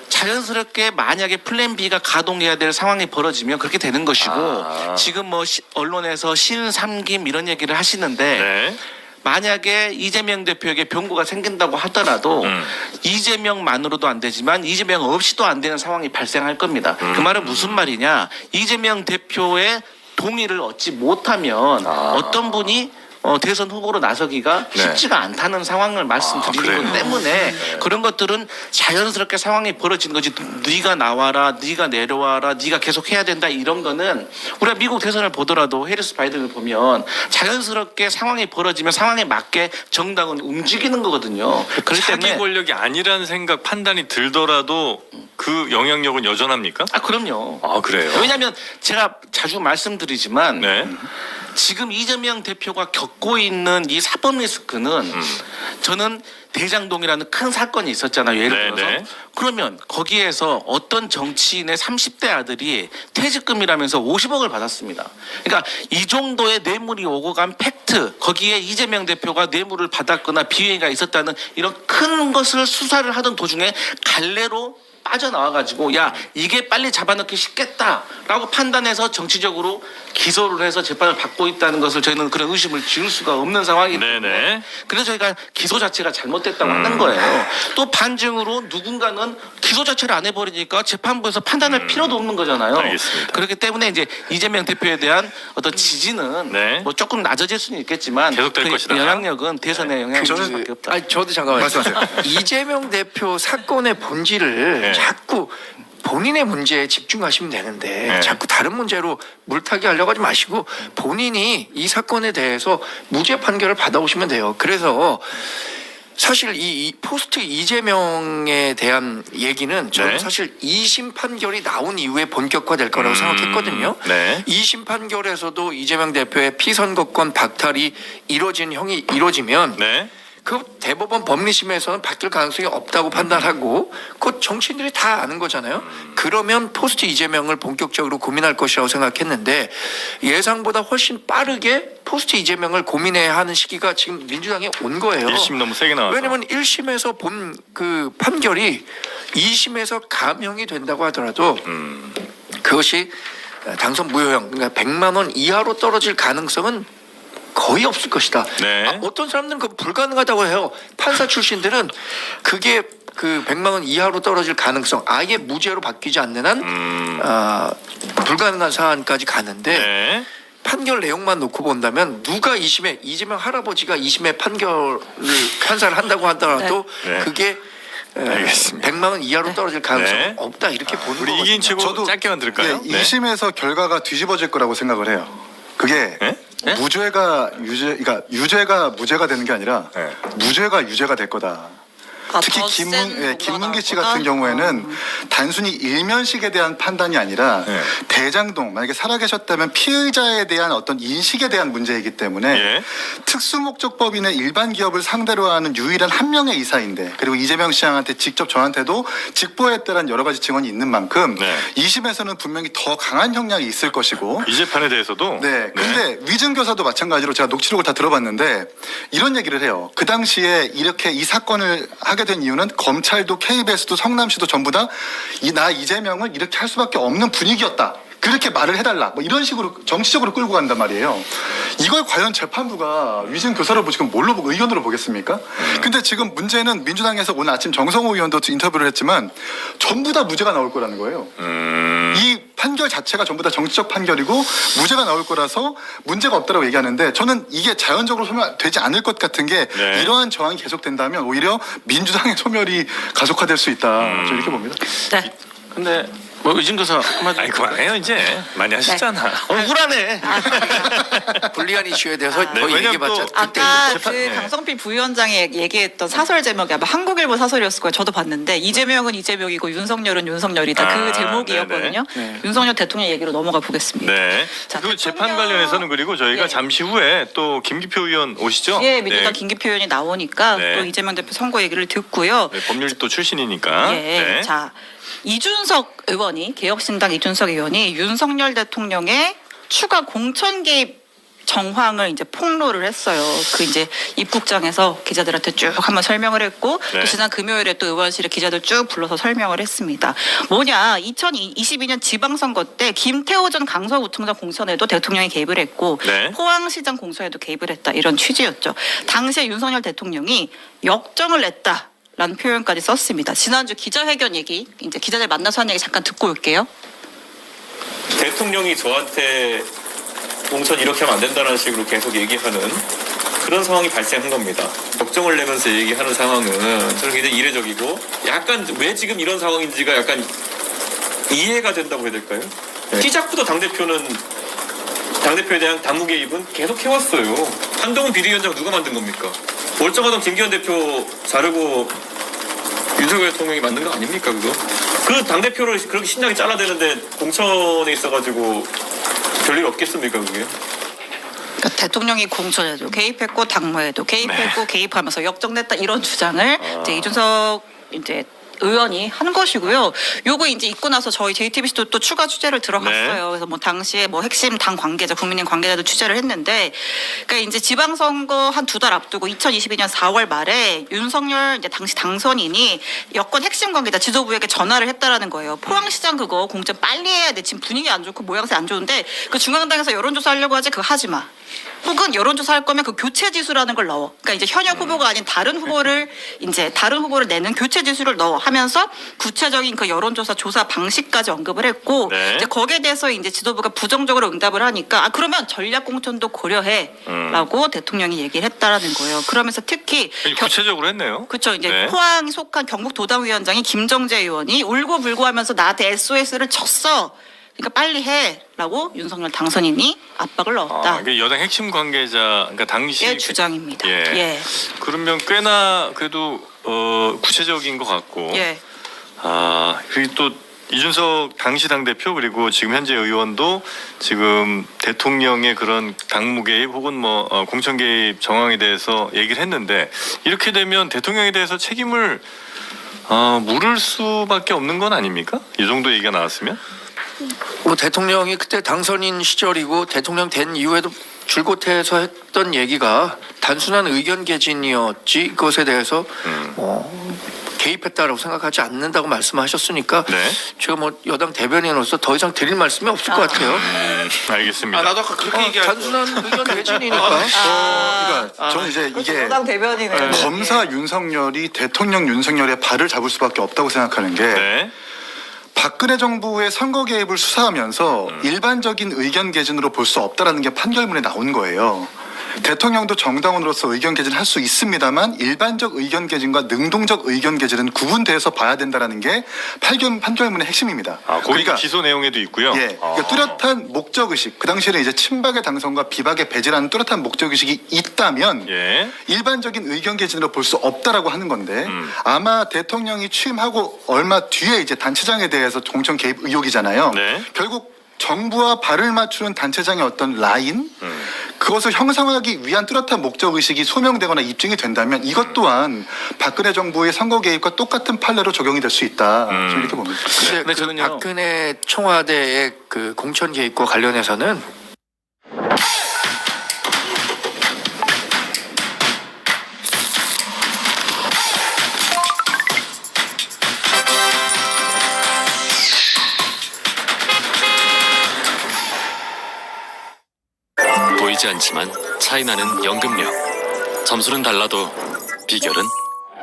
자연스럽게 만약에 플랜 B가 가동해야 될 상황이 벌어지면 그렇게 되는 것이고 지금 뭐 언론에서 신삼김 이런 얘기를 하시는데 네. 만약에 이재명 대표에게 병고가 생긴다고 하더라도 이재명만으로도 안 되지만 이재명 없이도 안 되는 상황이 발생할 겁니다. 그 말은 무슨 말이냐? 이재명 대표의 동의를 얻지 못하면 어떤 분이 대선 후보로 나서기가 네. 쉽지가 않다는 상황을 말씀드리는 그래요? 것 때문에 그런 것들은 자연스럽게 상황이 벌어지는 거지. 네가 나와라, 네가 내려와라, 네가 계속 해야 된다 이런 거는 우리가 미국 대선을 보더라도 해리스 바이든을 보면 자연스럽게 상황이 벌어지면 상황에 맞게 정당은 움직이는 거거든요. 그렇기 자기 때문에 권력이 아니라는 생각 판단이 들더라도 그 영향력은 여전합니까? 그럼요. 아, 그래요? 왜냐하면 제가 자주 말씀드리지만 네. 지금 이재명 대표가 겪고 있는 이 사법 리스크는 저는 대장동이라는 큰 사건이 있었잖아요. 예를 들어서. 네. 그러면 거기에서 어떤 정치인의 30대 아들이 퇴직금이라면서 50억을 받았습니다. 그러니까 이 정도의 뇌물이 오고 간 팩트, 거기에 이재명 대표가 뇌물을 받았거나 비위가 있었다는 이런 큰 것을 수사를 하던 도중에 갈래로 빠져나와가지고 야 이게 빨리 잡아넣기 쉽겠다라고 판단해서 정치적으로 기소를 해서 재판을 받고 있다는 것을 저희는 그런 의심을 지울 수가 없는 상황이기 때문에 네네. 그래서 저희가 기소 자체가 잘못됐다고 하는 거예요. 또 반증으로 누군가는 기소 자체를 안 해버리니까 재판부에서 판단할 필요도 없는 거잖아요. 알겠습니다. 그렇기 때문에 이제 이재명 대표에 대한 어떤 지지는 네. 뭐 조금 낮아질 수는 있겠지만 계속될 그 것이다. 영향력은 대선에 영향이 있을 수밖에 없다. 아니 저도 잠깐만요. 말씀하세요. 이재명 대표 사건의 본질을 네. 자꾸 본인의 문제에 집중하시면 되는데 네. 자꾸 다른 문제로 물타기 하려고 하지 마시고 본인이 이 사건에 대해서 무죄 판결을 받아오시면 돼요. 그래서 사실 이 포스트 이재명에 대한 얘기는 저는 네. 사실 2심 판결이 나온 이후에 본격화될 거라고 생각했거든요. 네. 2심 판결에서도 이재명 대표의 피선거권 박탈이 이루어지면 네. 그 대법원 법리심에서는 바뀔 가능성이 없다고 판단하고 그 정치인들이 다 아는 거잖아요. 그러면 포스트 이재명을 본격적으로 고민할 것이라고 생각했는데 예상보다 훨씬 빠르게 포스트 이재명을 고민해야 하는 시기가 지금 민주당에 온 거예요. 1심 너무 세게 나와서. 왜냐면 1심에서 본 그 판결이 2심에서 감형이 된다고 하더라도 그것이 당선 무효형 그러니까 100만 원 이하로 떨어질 가능성은 거의 없을 것이다. 네. 어떤 사람들은 그 불가능하다고 해요. 판사 출신들은 그게 그 100만 원 이하로 떨어질 가능성 아예 무죄로 바뀌지 않는 한 불가능한 사안까지 가는데 네. 판결 내용만 놓고 본다면 누가 2심에 이재명 할아버지가 2심에 판사를 한다고 하더라도 네. 그게 알겠습니다. 100만 원 이하로 떨어질 가능성은 네. 없다 이렇게 보는 우리 거거든요. 이기인 최고 짧게만 들을까요? 네, 2심에서 결과가 뒤집어질 거라고 생각을 해요. 그게 네? 네? 무죄가 그러니까 유죄가 무죄가 되는 게 아니라 네. 무죄가 유죄가 될 거다. 특히 김문기 씨 같은 경우에는 단순히 일면식에 대한 판단이 아니라 네. 대장동 만약에 살아계셨다면 피의자에 대한 어떤 인식에 대한 문제이기 때문에 예. 특수목적법인의 일반 기업을 상대로 하는 유일한 한 명의 이사인데 그리고 이재명 시장한테 직접 저한테도 직보했다는 여러 가지 증언이 있는 만큼 네. 2심에서는 분명히 더 강한 형량이 있을 것이고 이 재판에 대해서도. 네. 근데 위증교사도 마찬가지로 제가 녹취록을 다 들어봤는데 이런 얘기를 해요. 그 당시에 이렇게 이 사건을 하게 하게 된 이유는 검찰도 KBS도 성남시도 전부 다 나 이재명을 이렇게 할 수밖에 없는 분위기였다. 그렇게 말을 해달라. 뭐 이런 식으로 정치적으로 끌고 간단 말이에요. 이걸 과연 재판부가 위증 교사로 지금 뭘로 보고 의견으로 보겠습니까? 근데 지금 문제는 민주당에서 오늘 아침 정성호 의원도 인터뷰를 했지만 전부 다 무죄가 나올 거라는 거예요. 이 판결 자체가 전부 다 정치적 판결이고 무죄가 나올 거라서 문제가 없다고 얘기하는데 저는 이게 자연적으로 소멸되지 않을 것 같은 게 네. 이러한 저항이 계속된다면 오히려 민주당의 소멸이 가속화될 수 있다. 저는 이렇게 봅니다. 네. 근데 뭐 의진교사 한마디. 아니 그만해요 이제 많이 하셨잖아. 억울하네. 불리한 이슈에 대해서 네, 더 왜냐면 얘기해봤자 또 그때 아까 재판- 그 네. 강성필 부위원장이 얘기했던 사설 제목이 아마 한국일보 사설이었을 거예요. 저도 봤는데 이재명은 이재명이고 윤석열은 윤석열이다. 아, 그 제목이었거든요. 네네. 윤석열 대통령 얘기로 넘어가 보겠습니다. 네. 자, 그 재판 대통령- 관련해서는 그리고 저희가 예. 잠시 후에 또 김기표 의원 오시죠? 예, 민주당 네. 김기표 의원이 나오니까 네. 또 이재명 대표 선거 얘기를 듣고요. 네, 법률도 출신이니까. 예, 네. 자 이준석 의원이 개혁신당 이준석 의원이 윤석열 대통령의 추가 공천 개입 정황을 이제 폭로를 했어요. 그 이제 입국장에서 기자들한테 쭉 한번 설명을 했고 네. 또 지난 금요일에 또 의원실에 기자들 쭉 불러서 설명을 했습니다. 뭐냐 2022년 지방선거 때 김태호 전 강서구청장 공천에도 대통령이 개입을 했고 네. 포항시장 공천에도 개입을 했다 이런 취지였죠. 당시에 윤석열 대통령이 역정을 냈다. 라는 표현까지 썼습니다. 지난주 기자회견 얘기, 이제 기자들 만나서 한 얘기 잠깐 듣고 올게요. 대통령이 저한테 공천 이렇게 하면 안 된다는 식으로 계속 얘기하는 그런 상황이 발생한 겁니다. 걱정을 내면서 얘기하는 상황은 저는 굉장히 이례적이고 약간 왜 지금 이런 상황인지가 약간 이해가 된다고 해야 될까요? 시작부터 당대표에 대한 당무 개입은 계속 해왔어요. 한동훈 비대위원장 누가 만든 겁니까? 멀쩡하던 김기현 대표 자르고 윤석열 대통령이 만든 거 아닙니까 그거? 그 당대표를 그렇게 신나게 잘라대는데 공천에 있어가지고 별일 없겠습니까 그게? 그러니까 대통령이 공천에도 개입했고 당무에도 개입했고 개입하면서 역정냈다 이런 주장을 이제 이준석 이제 의원이 한 것이고요. 요거 이제 있고 나서 저희 JTBC도 또 추가 취재를 들어갔어요. 그래서 뭐 당시에 뭐 핵심 당 관계자, 국민의힘 관계자도 취재를 했는데, 그러니까 이제 지방선거 한 두 달 앞두고 2022년 4월 말에 윤석열 이제 당시 당선인이 여권 핵심 관계자 지도부에게 전화를 했다라는 거예요. 포항시장 그거 공천 빨리 해야 돼. 지금 분위기 안 좋고 모양새 안 좋은데 그 중앙당에서 여론조사 하려고 하지 그거 하지 마. 혹은 여론조사 할 거면 그 교체 지수라는 걸 넣어. 그러니까 이제 현역 후보가 아닌 다른 후보를 내는 교체 지수를 넣어 하면서 구체적인 그 여론조사 조사 방식까지 언급을 했고 네. 이제 거기에 대해서 이제 지도부가 부정적으로 응답을 하니까 그러면 전략 공천도 고려해라고 대통령이 얘기를 했다라는 거예요. 그러면서 특히 구체적으로 했네요. 그렇죠. 이제 네. 포항 속한 경북도당위원장이 김정재 의원이 울고불고 하면서 나한테 SOS를 쳤어. 그러니까 빨리 해라고 윤석열 당선인이 압박을 넣었다. 이게 여당 핵심 관계자, 그러니까 당시 의 주장입니다. 예. 예. 그러면 꽤나 그래도 구체적인 것 같고. 예. 그리고 또 이준석 당시 당 대표 그리고 지금 현재 의원도 지금 대통령의 그런 당무 개입 혹은 뭐 공천 개입 정황에 대해서 얘기를 했는데 이렇게 되면 대통령에 대해서 책임을 물을 수밖에 없는 건 아닙니까? 이 정도 얘기가 나왔으면? 뭐 대통령이 그때 당선인 시절이고 대통령 된 이후에도 줄곧 해서 했던 얘기가 단순한 의견 개진이었지 그것에 대해서 개입했다라고 생각하지 않는다고 말씀하셨으니까 네. 제가 뭐 여당 대변인으로서 더 이상 드릴 말씀이 없을 것 같아요. 알겠습니다. 나도 아까 그렇게 얘기할 단순한 의견 개진이니까. 그러니까 저는 이제 이게 여당 대변인은 검사 윤석열이 대통령 윤석열의 발을 잡을 수밖에 없다고 생각하는 게 네. 박근혜 정부의 선거 개입을 수사하면서 일반적인 의견 개진으로 볼 수 없다라는 게 판결문에 나온 거예요. 대통령도 정당원으로서 의견 개진할 수 있습니다만 일반적 의견 개진과 능동적 의견 개진은 구분돼서 봐야 된다라는 게 판결문의 핵심입니다. 거기 기소 내용에도 있고요. 예, 그러니까 뚜렷한 목적 의식. 그 당시에는 이제 친박의 당선과 비박의 배제라는 뚜렷한 목적 의식이 있다면 예. 일반적인 의견 개진으로 볼 수 없다라고 하는 건데 아마 대통령이 취임하고 얼마 뒤에 이제 단체장에 대해서 공천 개입 의혹이잖아요. 네. 결국 정부와 발을 맞추는 단체장의 어떤 라인 그것을 형성하기 위한 뚜렷한 목적 의식이 소명되거나 입증이 된다면 이것 또한 박근혜 정부의 선거 개입과 똑같은 판례로 적용이 될 수 있다. 저는 이렇게 봅니다. 근데 그 저는요. 박근혜 청와대의 그 공천 개입과 관련해서는 보이지 않지만 차이나는 연금력. 점수는 달라도 비결은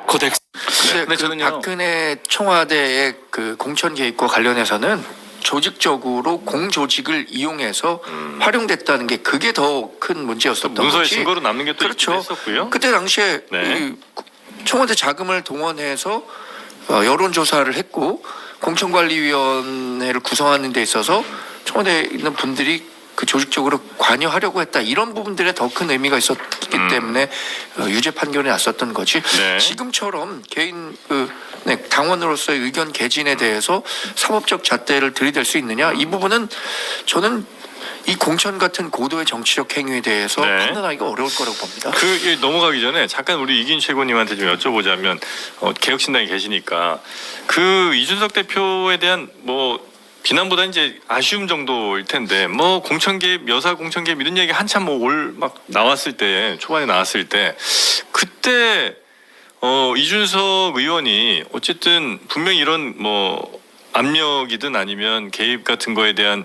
코덱스. 근데 네, 그 저는요. 박근혜 청와대의 그 공천 개입과 관련해서는 조직적으로 공조직을 이용해서 활용됐다는 게 그게 더 큰 문제였었던 문서의 거지. 증거로 남는 게 또 그렇죠. 있었고요. 그때 당시에 네. 이 청와대 자금을 동원해서 여론조사를 했고 공천관리위원회를 구성하는 데 있어서 청와대에 있는 분들이 그 조직적으로 관여하려고 했다. 이런 부분들에 더 큰 의미가 있었기 때문에 유죄 판결이 났었던 거지. 네. 지금처럼 개인 당원으로서의 의견 개진에 대해서 사법적 잣대를 들이댈 수 있느냐? 이 부분은 저는 이 공천 같은 고도의 정치적 행위에 대해서 네. 판단하기가 어려울 거라고 봅니다. 그 넘어가기 전에 잠깐 우리 이긴 최고님한테 좀 여쭤보자면 개혁신당에 계시니까 그 이준석 대표에 대한 뭐 비난보다 이제 아쉬움 정도일 텐데 뭐 공천 개입, 여사 공천 개입 이런 얘기 한참 뭐 올 막 나왔을 때 초반에 나왔을 때 그때 이준석 의원이 어쨌든 분명히 이런 뭐 압력이든 아니면 개입 같은 거에 대한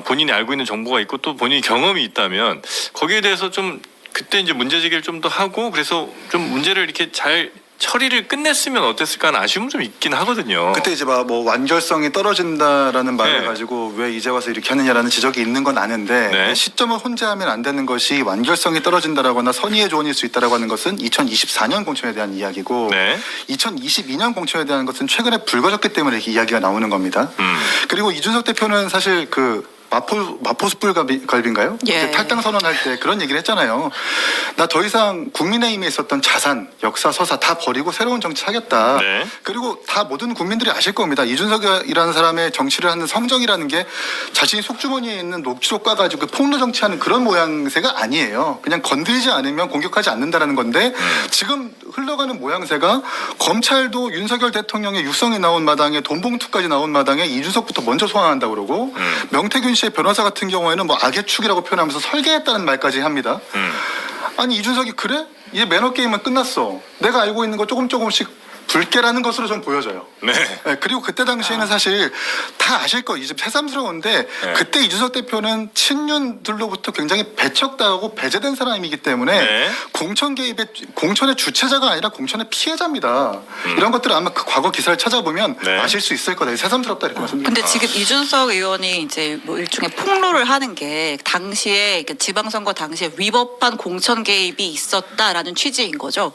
본인이 알고 있는 정보가 있고 또 본인이 경험이 있다면 거기에 대해서 좀 그때 이제 문제 제기를 좀 더 하고 그래서 좀 문제를 이렇게 잘 처리를 끝냈으면 어땠을까 하는 아쉬움은 좀 있긴 하거든요. 그때 이제 막 뭐 완결성이 떨어진다라는 말을 네. 가지고 왜 이제 와서 이렇게 하느냐라는 지적이 있는 건 아는데 네. 시점을 혼재하면 안 되는 것이 완결성이 떨어진다라거나 선의의 조언일 수 있다라고 하는 것은 2024년 공천에 대한 이야기고 네. 2022년 공천에 대한 것은 최근에 불거졌기 때문에 이렇게 이야기가 나오는 겁니다. 그리고 이준석 대표는 사실 그 마포숯불갈비인가요? 예. 탈당 선언할 때 그런 얘기를 했잖아요. 나 더 이상 국민의힘에 있었던 자산, 역사, 서사 다 버리고 새로운 정치 하겠다. 네. 그리고 다 모든 국민들이 아실 겁니다. 이준석이라는 사람의 정치를 하는 성정이라는 게 자신이 속주머니에 있는 녹취록 까가지고 폭로 정치하는 그런 모양새가 아니에요. 그냥 건드리지 않으면 공격하지 않는다라는 건데 지금 흘러가는 모양새가 검찰도 윤석열 대통령의 육성이 나온 마당에 돈봉투까지 나온 마당에 이준석부터 먼저 소환한다고 그러고 명태균 씨의 변호사 같은 경우에는 뭐 악의 축이라고 표현하면서 설계했다는 말까지 합니다. 아니 이준석이 그래? 이제 매너 게임은 끝났어. 내가 알고 있는 거 조금씩 불개라는 것으로 좀 보여져요. 네. 네, 그리고 그때 당시에는 사실 다 아실 거 이제 새삼스러운데 네. 그때 이준석 대표는 친윤들로부터 굉장히 배척당하고 배제된 사람이기 때문에 네. 공천의 주체자가 아니라 공천의 피해자입니다. 이런 것들을 아마 그 과거 기사를 찾아보면 네. 아실 수 있을 거다. 새삼스럽다 이렇게 말씀드립니다. 근데 지금 이준석 의원이 이제 뭐 일종의 폭로를 하는 게 당시에 지방선거 당시에 위법한 공천 개입이 있었다라는 취지인 거죠.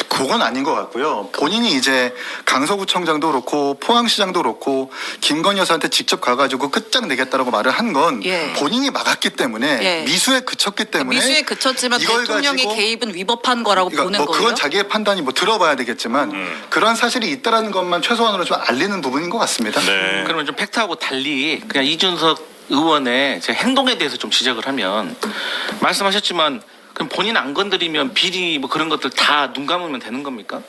그건 아닌 것 같고요. 본인이 이제 강서구청장도 그렇고 포항시장도 그렇고 김건희 여사한테 직접 가가지고 끝장내겠다라고 말을 한 건 예. 본인이 막았기 때문에 예. 미수에 그쳤기 때문에 미수에 그쳤지만 이걸 대통령의 가지고 개입은 위법한 거라고 그러니까 보는 뭐 거예요. 그건 자기의 판단이 뭐 들어봐야 되겠지만 그런 사실이 있다라는 것만 최소한으로 좀 알리는 부분인 것 같습니다. 네. 그러면 좀 팩트하고 달리 그냥 이준석 의원의 제 행동에 대해서 좀 지적을 하면 말씀하셨지만 그럼 본인 안 건드리면 비리 뭐 그런 것들 다 눈 감으면 되는 겁니까?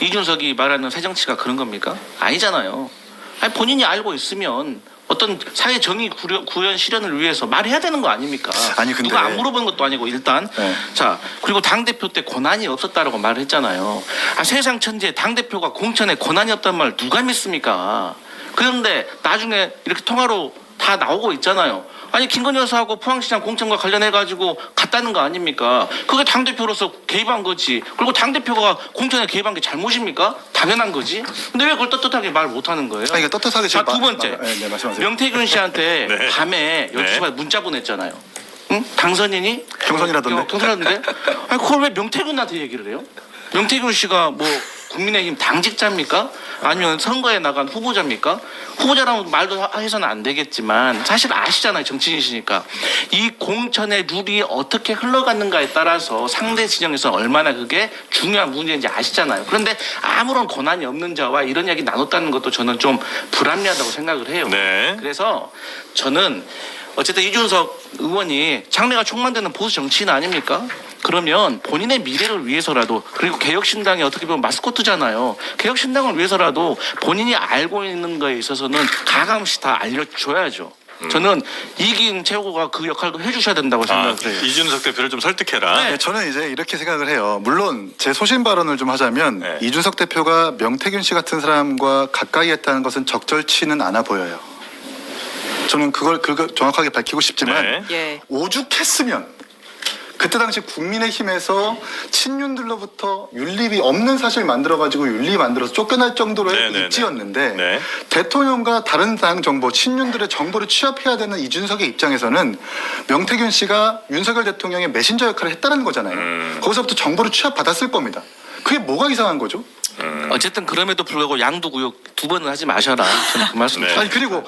이준석이 말하는 새정치가 그런 겁니까? 아니잖아요. 아니 본인이 알고 있으면 어떤 사회 정의 구현 실현을 위해서 말해야 되는 거 아닙니까? 아니, 근데- 누가 안 물어본 것도 아니고 일단 네. 자 그리고 당 대표 때 권한이 없었다라고 말을 했잖아요. 아 세상 천지에 당 대표가 공천에 권한이 없다는 말 누가 믿습니까? 그런데 나중에 이렇게 통화로 다 나오고 있잖아요. 아니 김건희 여사하고 포항시장 공천과 관련해가지고 갔다는 거 아닙니까? 그게 당대표로서 개입한 거지. 그리고 당대표가 공천에 개입한 게 잘못입니까? 당연한 거지. 근데 왜 그걸 떳떳하게 말 못하는 거예요? 아니, 그러니까 떳떳하게 자, 지금 두 번째. 네, 말씀하세요. 명태균 씨한테 네. 밤에 12시에 문자 보냈잖아요. 응? 당선인이? 경선이라던데. 경선이라던데? 아니 그걸 왜 명태균한테 얘기를 해요? 명태균 씨가 뭐 국민의힘 당직자입니까? 아니면 선거에 나간 후보자입니까? 후보자라면 말도 해서는 안 되겠지만 사실 아시잖아요. 정치인이시니까. 이 공천의 룰이 어떻게 흘러갔는가에 따라서 상대 진영에서 얼마나 그게 중요한 문제인지 아시잖아요. 그런데 아무런 권한이 없는 자와 이런 이야기 나눴다는 것도 저는 좀 불합리하다고 생각을 해요. 네. 그래서 저는 어쨌든 이준석 의원이 장래가 총 만드는 보수 정치인 아닙니까? 그러면 본인의 미래를 위해서라도 그리고 개혁신당이 어떻게 보면 마스코트잖아요. 개혁신당을 위해서라도 본인이 알고 있는 거에 있어서는 가감없이 다 알려줘야죠. 저는 이긴 최고가 그 역할도 해주셔야 된다고 생각을 해요. 이준석 대표를 좀 설득해라. 네. 네, 저는 이제 이렇게 생각을 해요. 물론 제 소신 발언을 좀 하자면 네. 이준석 대표가 명태균 씨 같은 사람과 가까이 했다는 것은 적절치는 않아 보여요. 저는 그걸 정확하게 밝히고 싶지만 네. 예. 오죽했으면 그때 당시 국민의힘에서 친윤들로부터 윤리위 없는 사실 만들어가지고 윤리 만들어서 쫓겨날 정도로의 네네네. 입지였는데 네. 대통령과 다른 당 정보, 친윤들의 정보를 취합해야 되는 이준석의 입장에서는 명태균 씨가 윤석열 대통령의 메신저 역할을 했다는 거잖아요. 거기서부터 정보를 취합받았을 겁니다. 그게 뭐가 이상한 거죠? 어쨌든 그럼에도 불구하고 양도구역 두 번은 하지 마셔라. 저는 그 말씀. 네. 아니 그리고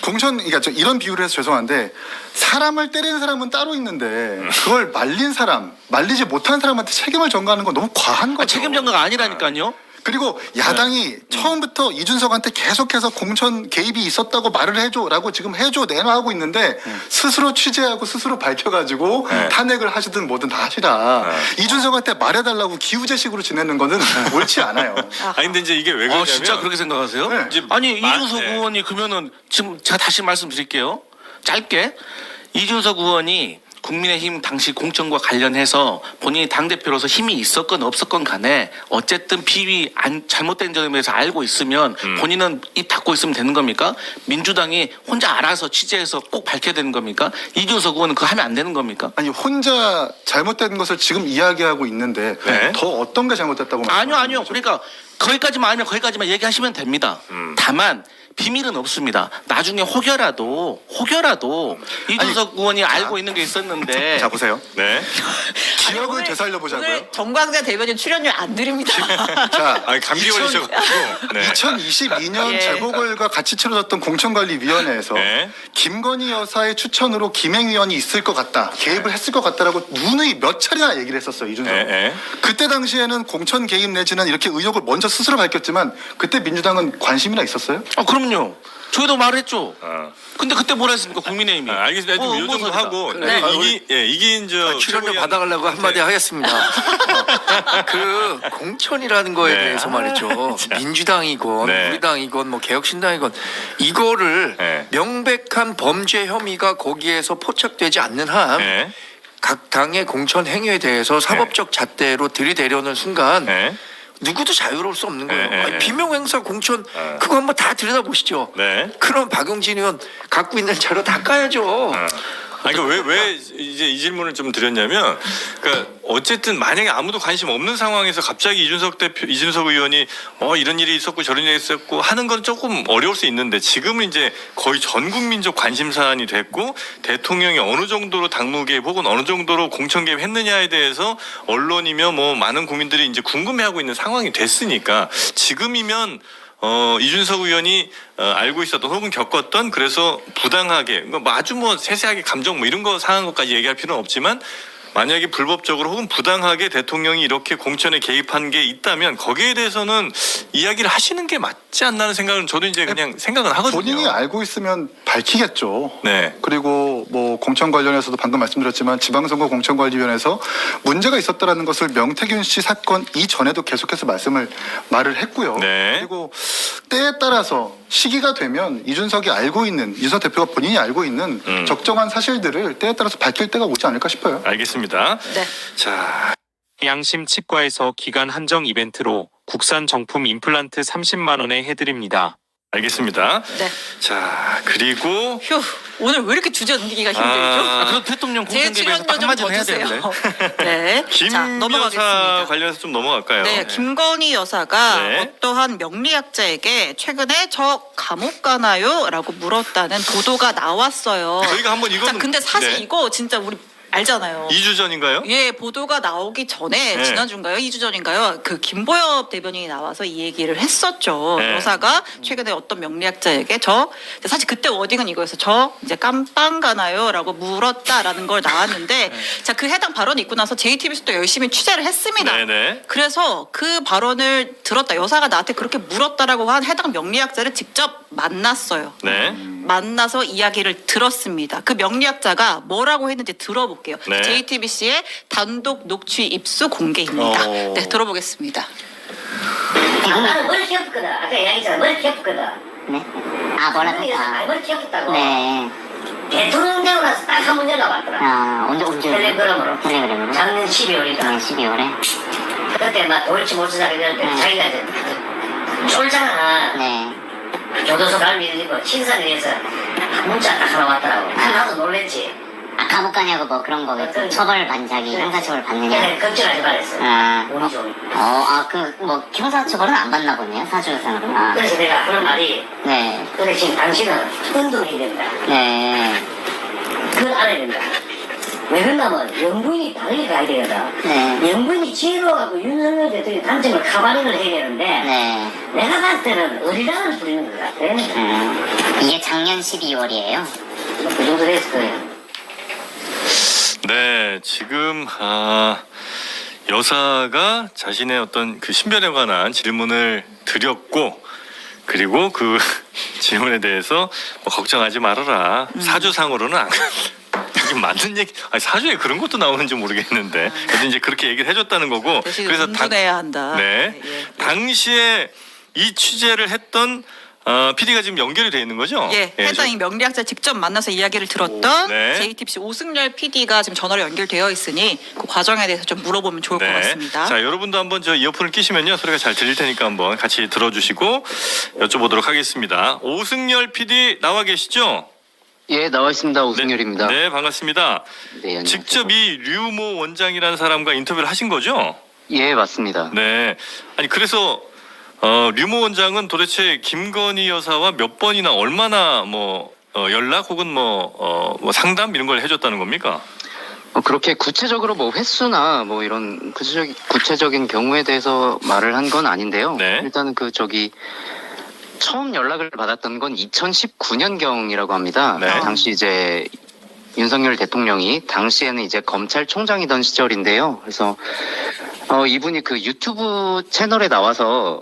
공천, 그러니까 저 이런 비유를 해서 죄송한데 사람을 때리는 사람은 따로 있는데 그걸 말린 사람, 말리지 못한 사람한테 책임을 전가하는 건 너무 과한 거죠. 책임 전가가 아니라니까요. 그리고 야당이 처음부터 이준석한테 계속해서 공천 개입이 있었다고 말을 해줘라고 지금 해줘 내놔하고 있는데 스스로 취재하고 스스로 밝혀가지고 탄핵을 하시든 뭐든 다 하시라. 이준석한테 말해달라고 기우제식으로 지내는 거는 옳지 않아요. 아니 근데 이제 이게 왜 그러냐면 진짜 그렇게 생각하세요? 네. 이제 아니 마- 이준석 네. 의원이 그러면은 지금 제가 다시 말씀드릴게요. 짧게 이준석 의원이 국민의힘 당시 공천과 관련해서 본인이 당대표로서 힘이 있었건 없었건 간에 어쨌든 비위 잘못된 점에 대해서 알고 있으면 본인은 입 닫고 있으면 되는 겁니까? 민주당이 혼자 알아서 취재해서 꼭 밝혀야 되는 겁니까? 이준석 의원은 그거 하면 안 되는 겁니까? 아니 혼자 잘못된 것을 지금 이야기하고 있는데 네. 더 어떤 게 잘못됐다고 아니요. 말씀하시는 거죠? 그러니까 거기까지만 알면 거기까지만 얘기하시면 됩니다. 다만 비밀은 없습니다. 나중에 혹여라도 이준석 의원이 알고 있는 게 있었는데 자 보세요. 네. 기억을 오늘 되살려보자고요. 정광재 대변인 출연료 안 드립니다. 자, 아니 감기 걸리셔가지고. 네. 2022년 예. 재보궐과 같이 치러졌던 공천관리위원회에서 네. 김건희 여사의 추천으로 김행위원이 있을 것 같다, 개입을 했을 것 같다라고 누누이 몇 차례나 얘기를 했었어요, 이준석. 네. 그때 당시에는 공천 개입 내지는 이렇게 의혹을 먼저 스스로 밝혔지만 그때 민주당은 관심이나 있었어요? 그럼요. 저희도 말했죠. 어. 근데 그때 뭐라 했습니까? 국민의힘이. 알겠습니다. 좀 요 정도 하고 그래. 이긴 저 출연료 최고위원- 받아가려고 한마디 네. 하겠습니다. 그 공천이라는 거에 네. 대해서 말이죠. 민주당이건 네. 우리 당이건 뭐 개혁신당이건 이거를 네. 명백한 범죄 혐의가 거기에서 포착되지 않는 한 네. 각 당의 공천 행위에 대해서 사법적 잣대로 들이대려는 순간 네. 누구도 자유로울 수 없는 거예요. 네, 네, 아니, 네. 비명행사 공천 어. 그거 한번 다 들여다보시죠. 네. 그럼 박용진 의원 갖고 있는 자료 다 까야죠. 아니 그러니까 왜 이제 이 질문을 좀 드렸냐면, 그러니까 어쨌든 만약에 아무도 관심 없는 상황에서 갑자기 이준석 의원이 이런 일이 있었고 저런 일이 있었고 하는 건 조금 어려울 수 있는데, 지금은 이제 거의 전 국민적 관심 사안이 됐고 대통령이 어느 정도로 당무 개입 혹은 어느 정도로 공천 개입했느냐에 대해서 언론이며 뭐 많은 국민들이 이제 궁금해하고 있는 상황이 됐으니까 지금이면 이준석 의원이 알고 있었던 혹은 겪었던, 그래서 부당하게 뭐 아주 뭐 세세하게 감정 뭐 이런 거 상한 것까지 얘기할 필요는 없지만, 만약에 불법적으로 혹은 부당하게 대통령이 이렇게 공천에 개입한 게 있다면 거기에 대해서는 이야기를 하시는 게 맞지 않나는 생각은 저도 이제 그냥 생각은 하거든요. 본인이 알고 있으면 밝히겠죠. 네. 그리고 뭐 공천 관련해서도 방금 말씀드렸지만 지방선거 공천관리위원회에서 문제가 있었다라는 것을 명태균 씨 사건 이전에도 계속해서 말을 했고요. 네. 그리고 때에 따라서 시기가 되면 이준석 대표가 본인이 알고 있는 적정한 사실들을 때에 따라서 밝힐 때가 오지 않을까 싶어요. 알겠습니다. 네. 자, 양심 치과에서 기간 한정 이벤트로 국산 정품 임플란트 30만 원에 해드립니다. 알겠습니다. 네. 자, 그리고 휴, 오늘 왜 이렇게 주제 넘기기가 힘들죠? 그럼 대통령 제 공천 개입에서 출연료 딱 좀 한마디는 해야 더 되는데. 주세요. 네. 김 자, 여사 넘어가겠습니다. 관련해서 좀 넘어갈까요? 네, 김건희 여사가 네. 어떠한 명리학자에게 최근에 저 감옥 가나요? 라고 물었다는 보도가 나왔어요. 저희가 한번 이거는 자, 근데 사실 네. 이거 진짜 우리 알잖아요. 2주 전인가요? 예, 보도가 나오기 전에 네. 지난주인가요? 2주 전인가요? 그 김보엽 대변인이 나와서 이 얘기를 했었죠. 네. 여사가 최근에 어떤 명리학자에게 사실 그때 워딩은 이거였어요. 저 이제 깜빵 가나요?라고 물었다라는 걸 나왔는데 자, 그 해당 발언이 있고 나서 JTBC도 열심히 취재를 했습니다. 네네. 그래서 그 발언을 들었다. 여사가 나한테 그렇게 물었다라고 한 해당 명리학자를 직접 만났어요. 네. 만나서 이야기를 들었습니다. 그 명리학자가 뭐라고 했는지 들어볼게요. 네. JTBC의 단독 녹취 입수 공개입니다. 네, 들어보겠습니다. 나는 머리 키웠거든. 아까 이야기했잖아. 머리 키웠거든. 네. 아, 뭐라 머리 키웠다고. 네. 대통령 되고 나서 딱 한 번 연락왔더라. 아, 언제? 텔레그램으로. 텔레그램으로? 작년 12월이다. 네, 12월에. 그때 막 옳지 못하다 그랬는데 자기가 이제 쫄잖아. 네. 교도소 갈 일이고 신산에 의해서 문자 딱 하나 왔더라고. 나도 놀랬지. 아, 감옥 가냐고 뭐 그런 거, 처벌 반작이 형사처벌 받느냐. 걱정하지 말았어. 아, 운이 좋으니까. 뭐, 형사처벌은 안 받나 보네요, 사주상으로. 아, 그래서 내가 그런 말이, 네, 근데 지금 당신은 운동해야 된다. 네, 그걸 알아야 된다. 왜 그러냐면 영부인이 당연히 가야 되거든. 네, 영부인이 지혜로워하고 윤석열 대통령의 단점을 카바링을 해야 되는데 네. 내가 봤을 때는 어리랑을 부리는 것 같아. 이게 작년 12월이에요. 그 정도 됐을 거예요. 네, 지금 여사가 자신의 어떤 그 신변에 관한 질문을 드렸고, 그리고 그 질문에 대해서 뭐 걱정하지 말아라. 사주상으로는 안 이게 맞는 얘기? 아니, 사주에 그런 것도 나오는지 모르겠는데, 그래도 이제 그렇게 얘기를 해줬다는 거고. 대신 그래서 운동해야 한다. 네, 예. 당시에 이 취재를 했던 PD가 지금 연결이 돼 있는 거죠? 예, 해당 이 명리학자 직접 만나서 이야기를 들었던 네. JTBC 오승열 PD가 지금 전화로 연결되어 있으니 그 과정에 대해서 좀 물어보면 좋을 것 같습니다. 자, 여러분도 한번 저 이어폰을 끼시면요 소리가 잘 들릴 테니까 한번 같이 들어주시고 여쭤보도록 하겠습니다. 오승열 PD 나와 계시죠? 예, 나와 있습니다. 오승열입니다. 네, 반갑습니다. 네, 안녕하세요. 직접 이 류모 원장이라는 사람과 인터뷰를 하신 거죠? 예, 맞습니다. 네. 아니 그래서 류모 원장은 도대체 김건희 여사와 몇 번이나 얼마나 연락 혹은 뭐 상담 이런 걸 해줬다는 겁니까? 그렇게 구체적으로 뭐 횟수나 뭐 이런 구체적인 경우에 대해서 말을 한 건 아닌데요. 네. 일단은 처음 연락을 받았던 건 2019년경이라고 합니다. 네. 당시 이제 윤석열 대통령이 당시에는 이제 검찰총장이던 시절인데요. 그래서 이분이 그 유튜브 채널에 나와서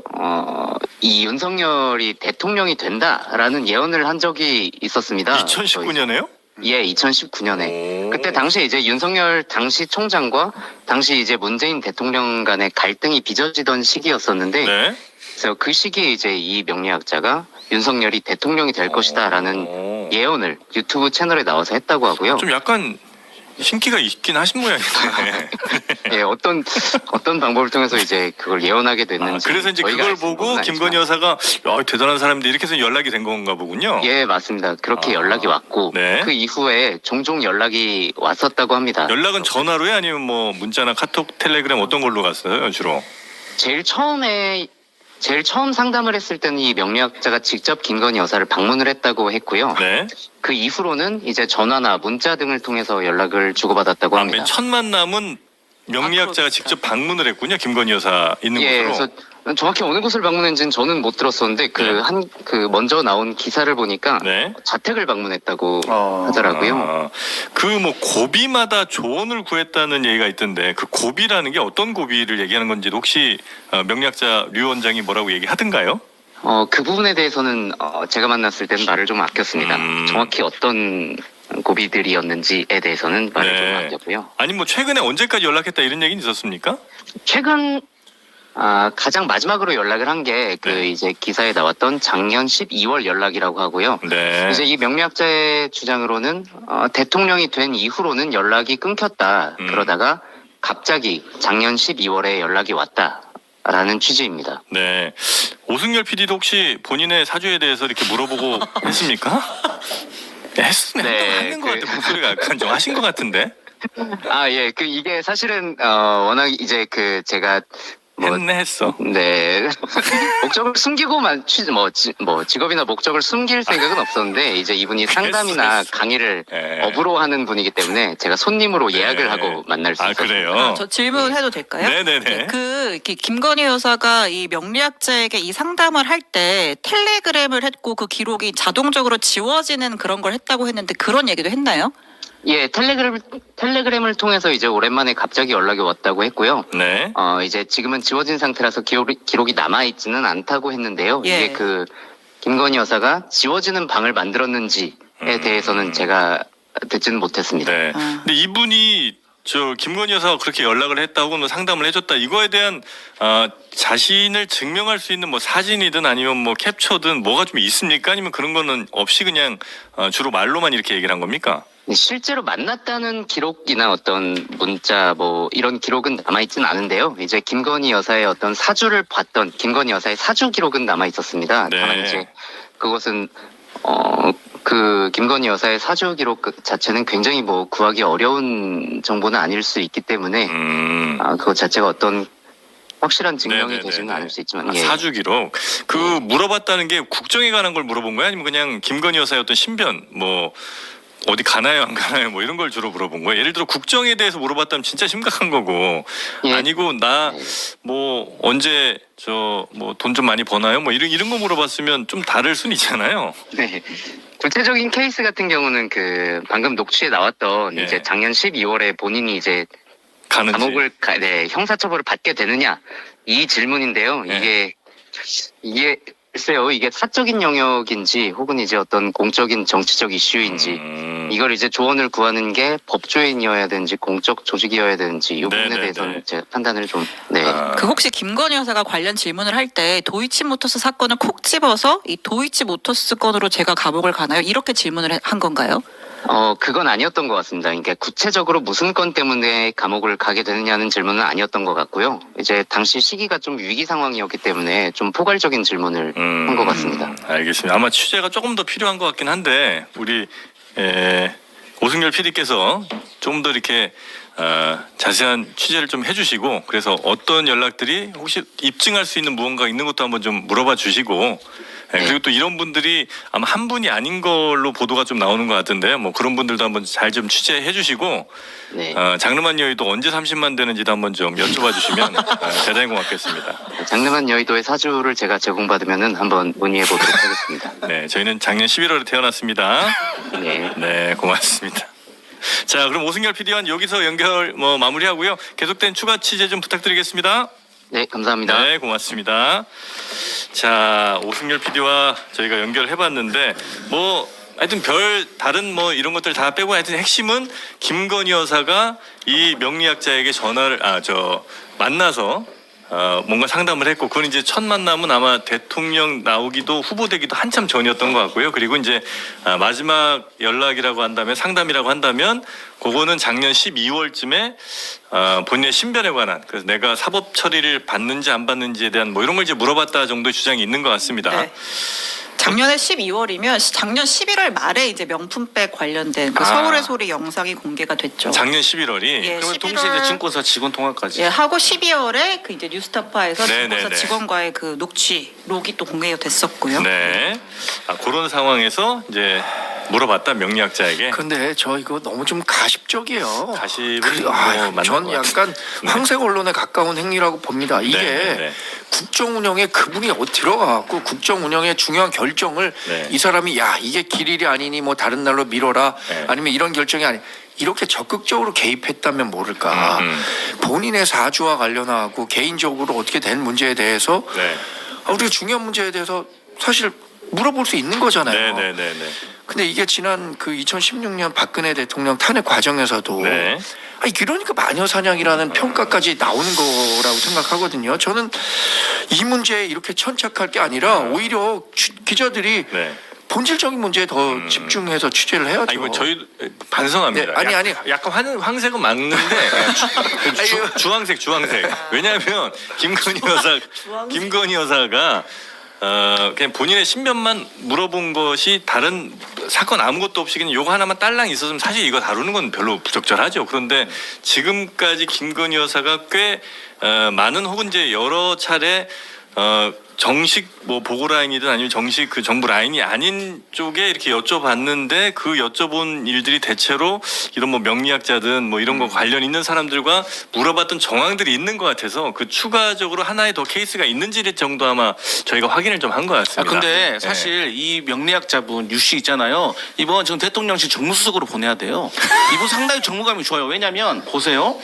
이 윤석열이 대통령이 된다라는 예언을 한 적이 있었습니다. 2019년에요? 예, 2019년에. 그때 당시에 이제 윤석열 당시 총장과 당시 이제 문재인 대통령 간의 갈등이 빚어지던 시기였었는데, 네. 그래서 그 시기에 이제 이 명리학자가 윤석열이 대통령이 될 것이다라는 예언을 유튜브 채널에 나와서 했다고 하고요. 좀 약간 신기가 있긴 하신 모양이네. 예, 어떤 방법을 통해서 이제 그걸 예언하게 됐는지. 그래서 이제 저희가 그걸 알 수는 보고 없지만. 김건희 여사가 대단한 사람인데 이렇게 해서 연락이 된 건가 보군요. 예, 맞습니다. 그렇게 연락이 왔고 네. 그 이후에 종종 연락이 왔었다고 합니다. 연락은 전화로요? 아니면 뭐 문자나 카톡, 텔레그램 어떤 걸로 갔어요, 주로? 제일 처음 상담을 했을 때는 이 명리학자가 직접 김건희 여사를 방문을 했다고 했고요. 네. 그 이후로는 이제 전화나 문자 등을 통해서 연락을 주고받았다고 합니다. 맨 첫 만남은 명리학자가 직접 방문을 했군요. 김건희 여사 있는 예, 곳으로. 그래서 정확히 어느 곳을 방문했는지는 저는 못 들었었는데 먼저 나온 기사를 보니까 네. 자택을 방문했다고 하더라고요. 그 뭐 고비마다 조언을 구했다는 얘기가 있던데 그 고비라는 게 어떤 고비를 얘기하는 건지 혹시 명리학자 류 원장이 뭐라고 얘기하던가요? 그 부분에 대해서는 제가 만났을 때는 말을 좀 아꼈습니다. 정확히 어떤 고비들이었는지에 대해서는 말을 좀 아꼈고요. 아니 뭐 최근에 언제까지 연락했다 이런 얘기는 있었습니까? 최근 가장 마지막으로 연락을 한 게 이제 기사에 나왔던 작년 12월 연락이라고 하고요. 네. 이제 이 명리학자의 주장으로는 대통령이 된 이후로는 연락이 끊겼다. 그러다가 갑자기 작년 12월에 연락이 왔다라는 취지입니다. 네. 오승열 PD도 혹시 본인의 사주에 대해서 이렇게 물어보고 했습니까? 했으면 했는 것 같아. 목소리가 약간 좀 하신 것 같은데. 예. 이게 사실은 워낙 이제 제가 했어. 네. 목적을 숨기고만 직업이나 목적을 숨길 생각은 없었는데 이제 이분이 상담이나 강의를 업으로 하는 분이기 때문에 제가 손님으로 예약을 하고 만날 수 있었어요. 그래요? 저 질문해도 될까요? 네네네. 이렇게 김건희 여사가 이 명리학자에게 이 상담을 할 때 텔레그램을 했고 그 기록이 자동적으로 지워지는 그런 걸 했다고 했는데 그런 얘기도 했나요? 예, 텔레그램을 통해서 이제 오랜만에 갑자기 연락이 왔다고 했고요. 네. 이제 지금은 지워진 상태라서 기록이 남아있지는 않다고 했는데요. 예. 이게 김건희 여사가 지워지는 방을 만들었는지에 대해서는 제가 듣지는 못했습니다. 네. 근데 이분이 김건희 여사가 그렇게 연락을 했다 혹은 상담을 해줬다 이거에 대한 자신을 증명할 수 있는 뭐 사진이든 아니면 뭐 캡처든 뭐가 좀 있습니까? 아니면 그런 거는 없이 그냥 주로 말로만 이렇게 얘기를 한 겁니까? 실제로 만났다는 기록이나 어떤 문자 이런 기록은 남아있지는 않은데요. 이제 김건희 여사의 어떤 사주를 봤던 김건희 여사의 사주 기록은 남아 있었습니다. 네. 다만 이제 그것은 그 김건희 여사의 사주 기록 자체는 굉장히 뭐 구하기 어려운 정보는 아닐 수 있기 때문에 그것 자체가 어떤 확실한 증명이 네네네네. 되지는 않을 수 있지만 아, 예. 사주 기록. 그 물어봤다는 게 국정에 관한 걸 물어본 거야? 아니면 그냥 김건희 여사의 어떤 신변 뭐 어디 가나요 안 가나요 뭐 이런 걸 주로 물어본 거예요. 예를 들어 국정에 대해서 물어봤다면 진짜 심각한 거고 예. 아니고 나 뭐 언제 저 뭐 돈 좀 많이 버나요? 뭐 이런 거 물어봤으면 좀 다를 순 있잖아요. 네. 구체적인 케이스 같은 경우는 그 방금 녹취에 나왔던 예. 이제 작년 12월에 본인이 이제 가는지. 감옥을 네, 형사처벌을 받게 되느냐 이 질문인데요. 예. 이게 글쎄요, 이게 사적인 영역인지 혹은 이제 어떤 공적인 정치적 이슈인지 이걸 이제 조언을 구하는 게 법조인이어야 되는지 공적 조직이어야 되는지 이 부분에 네네네. 대해서는 제 판단을 좀 네. 그 혹시 김건희 여사가 관련 질문을 할 때 도이치모터스 사건을 콕 집어서 이 도이치모터스 건으로 제가 감옥을 가나요? 이렇게 질문을 한 건가요? 그건 아니었던 것 같습니다. 그러니까 구체적으로 무슨 건 때문에 감옥을 가게 되느냐는 질문은 아니었던 것 같고요. 이제 당시 시기가 좀 위기 상황이었기 때문에 좀 포괄적인 질문을 한 것 같습니다. 알겠습니다. 아마 취재가 조금 더 필요한 것 같긴 한데 우리 오승열 PD께서 좀 더 이렇게 자세한 취재를 좀 해주시고 그래서 어떤 연락들이 혹시 입증할 수 있는 무언가 있는 것도 한번 좀 물어봐 주시고 그리고 또 이런 분들이 아마 한 분이 아닌 걸로 보도가 좀 나오는 것 같은데 뭐 그런 분들도 한번 잘 좀 취재해 주시고 네. 장르만 여의도 언제 30만 되는지도 한번 좀 여쭤봐 주시면 대단히 고맙겠습니다. 장르만 여의도의 사주를 제가 제공받으면은 한번 문의해 보도록 하겠습니다. 네, 저희는 작년 11월에 태어났습니다. 네. 네, 고맙습니다. 자, 그럼 오승열 PD와 여기서 연결 마무리하고요. 계속된 추가 취재 좀 부탁드리겠습니다. 네, 감사합니다. 네, 고맙습니다. 자, 오승열 PD와 저희가 연결해봤는데 하여튼 별 다른 이런 것들 다 빼고 하여튼 핵심은 김건희 여사가 이 명리학자에게 전화를 만나서 뭔가 상담을 했고 그건 이제 첫 만남은 아마 대통령 나오기도 후보되기도 한참 전이었던 것 같고요. 그리고 이제 마지막 연락이라고 한다면 상담이라고 한다면 그거는 작년 12월쯤에 본인의 신변에 관한 그래서 내가 사법 처리를 받는지 안 받는지에 대한 이런 걸 이제 물어봤다 정도의 주장이 있는 것 같습니다. 네. 작년에 12월이면 작년 11월 말에 이제 명품백 관련된 그 서울의 소리 영상이 공개가 됐죠. 작년 11월이 예, 그러면 11월 동시에 이제 증권사 직원 통화까지. 예, 하고 12월에 그 이제 뉴스타파에서 네네네. 증권사 직원과의 그 녹취록이 또 공개가 됐었고요. 네. 그런 상황에서 이제 물어봤다 명리학자에게. 근데 저 이거 너무 좀 가십적이에요. 가십은 맞는 전 것 같아요. 약간 황색 언론에 가까운 행위라고 봅니다. 이게 네. 국정 운영에 그분이 들어가갖고 국정 운영의 중요한 결정을 네. 이 사람이 야 이게 길일이 아니니 뭐 다른 날로 미뤄라 네. 아니면 이런 결정이 아니 이렇게 적극적으로 개입했다면 모를까. 본인의 사주와 관련하고 개인적으로 어떻게 된 문제에 대해서 네. 우리가 중요한 문제에 대해서 사실 물어볼 수 있는 거잖아요. 네. 근데 이게 지난 그 2016년 박근혜 대통령 탄핵 과정에서도 네. 그러니까 마녀 사냥이라는 평가까지 나오는 거라고 생각하거든요. 저는 이 문제에 이렇게 천착할 게 아니라 오히려 기자들이 네. 본질적인 문제에 더 집중해서 취재를 해야죠. 이거 저희 반성합니다. 네, 아니. 약간 황색은 맞는데 주황색. 왜냐하면 김건희 여사가 그냥 본인의 신변만 물어본 것이 다른 사건 아무것도 없이 그냥 요거 하나만 딸랑 있었으면 사실 이거 다루는 건 별로 부적절하죠. 그런데 지금까지 김건희 여사가 꽤 많은 혹은 이제 여러 차례 정식 보고 라인이든 아니면 정식 그 정부 라인이 아닌 쪽에 이렇게 여쭤봤는데 그 여쭤본 일들이 대체로 이런 명리학자든 이런 거 관련 있는 사람들과 물어봤던 정황들이 있는 것 같아서 그 추가적으로 하나의 더 케이스가 있는지 정도 아마 저희가 확인을 좀 한 것 같습니다. 근데 사실 이 명리학자분 유 씨 있잖아요. 이번 지금 대통령실 정무수석으로 보내야 돼요. 이분 상당히 정무감이 좋아요. 왜냐면 보세요.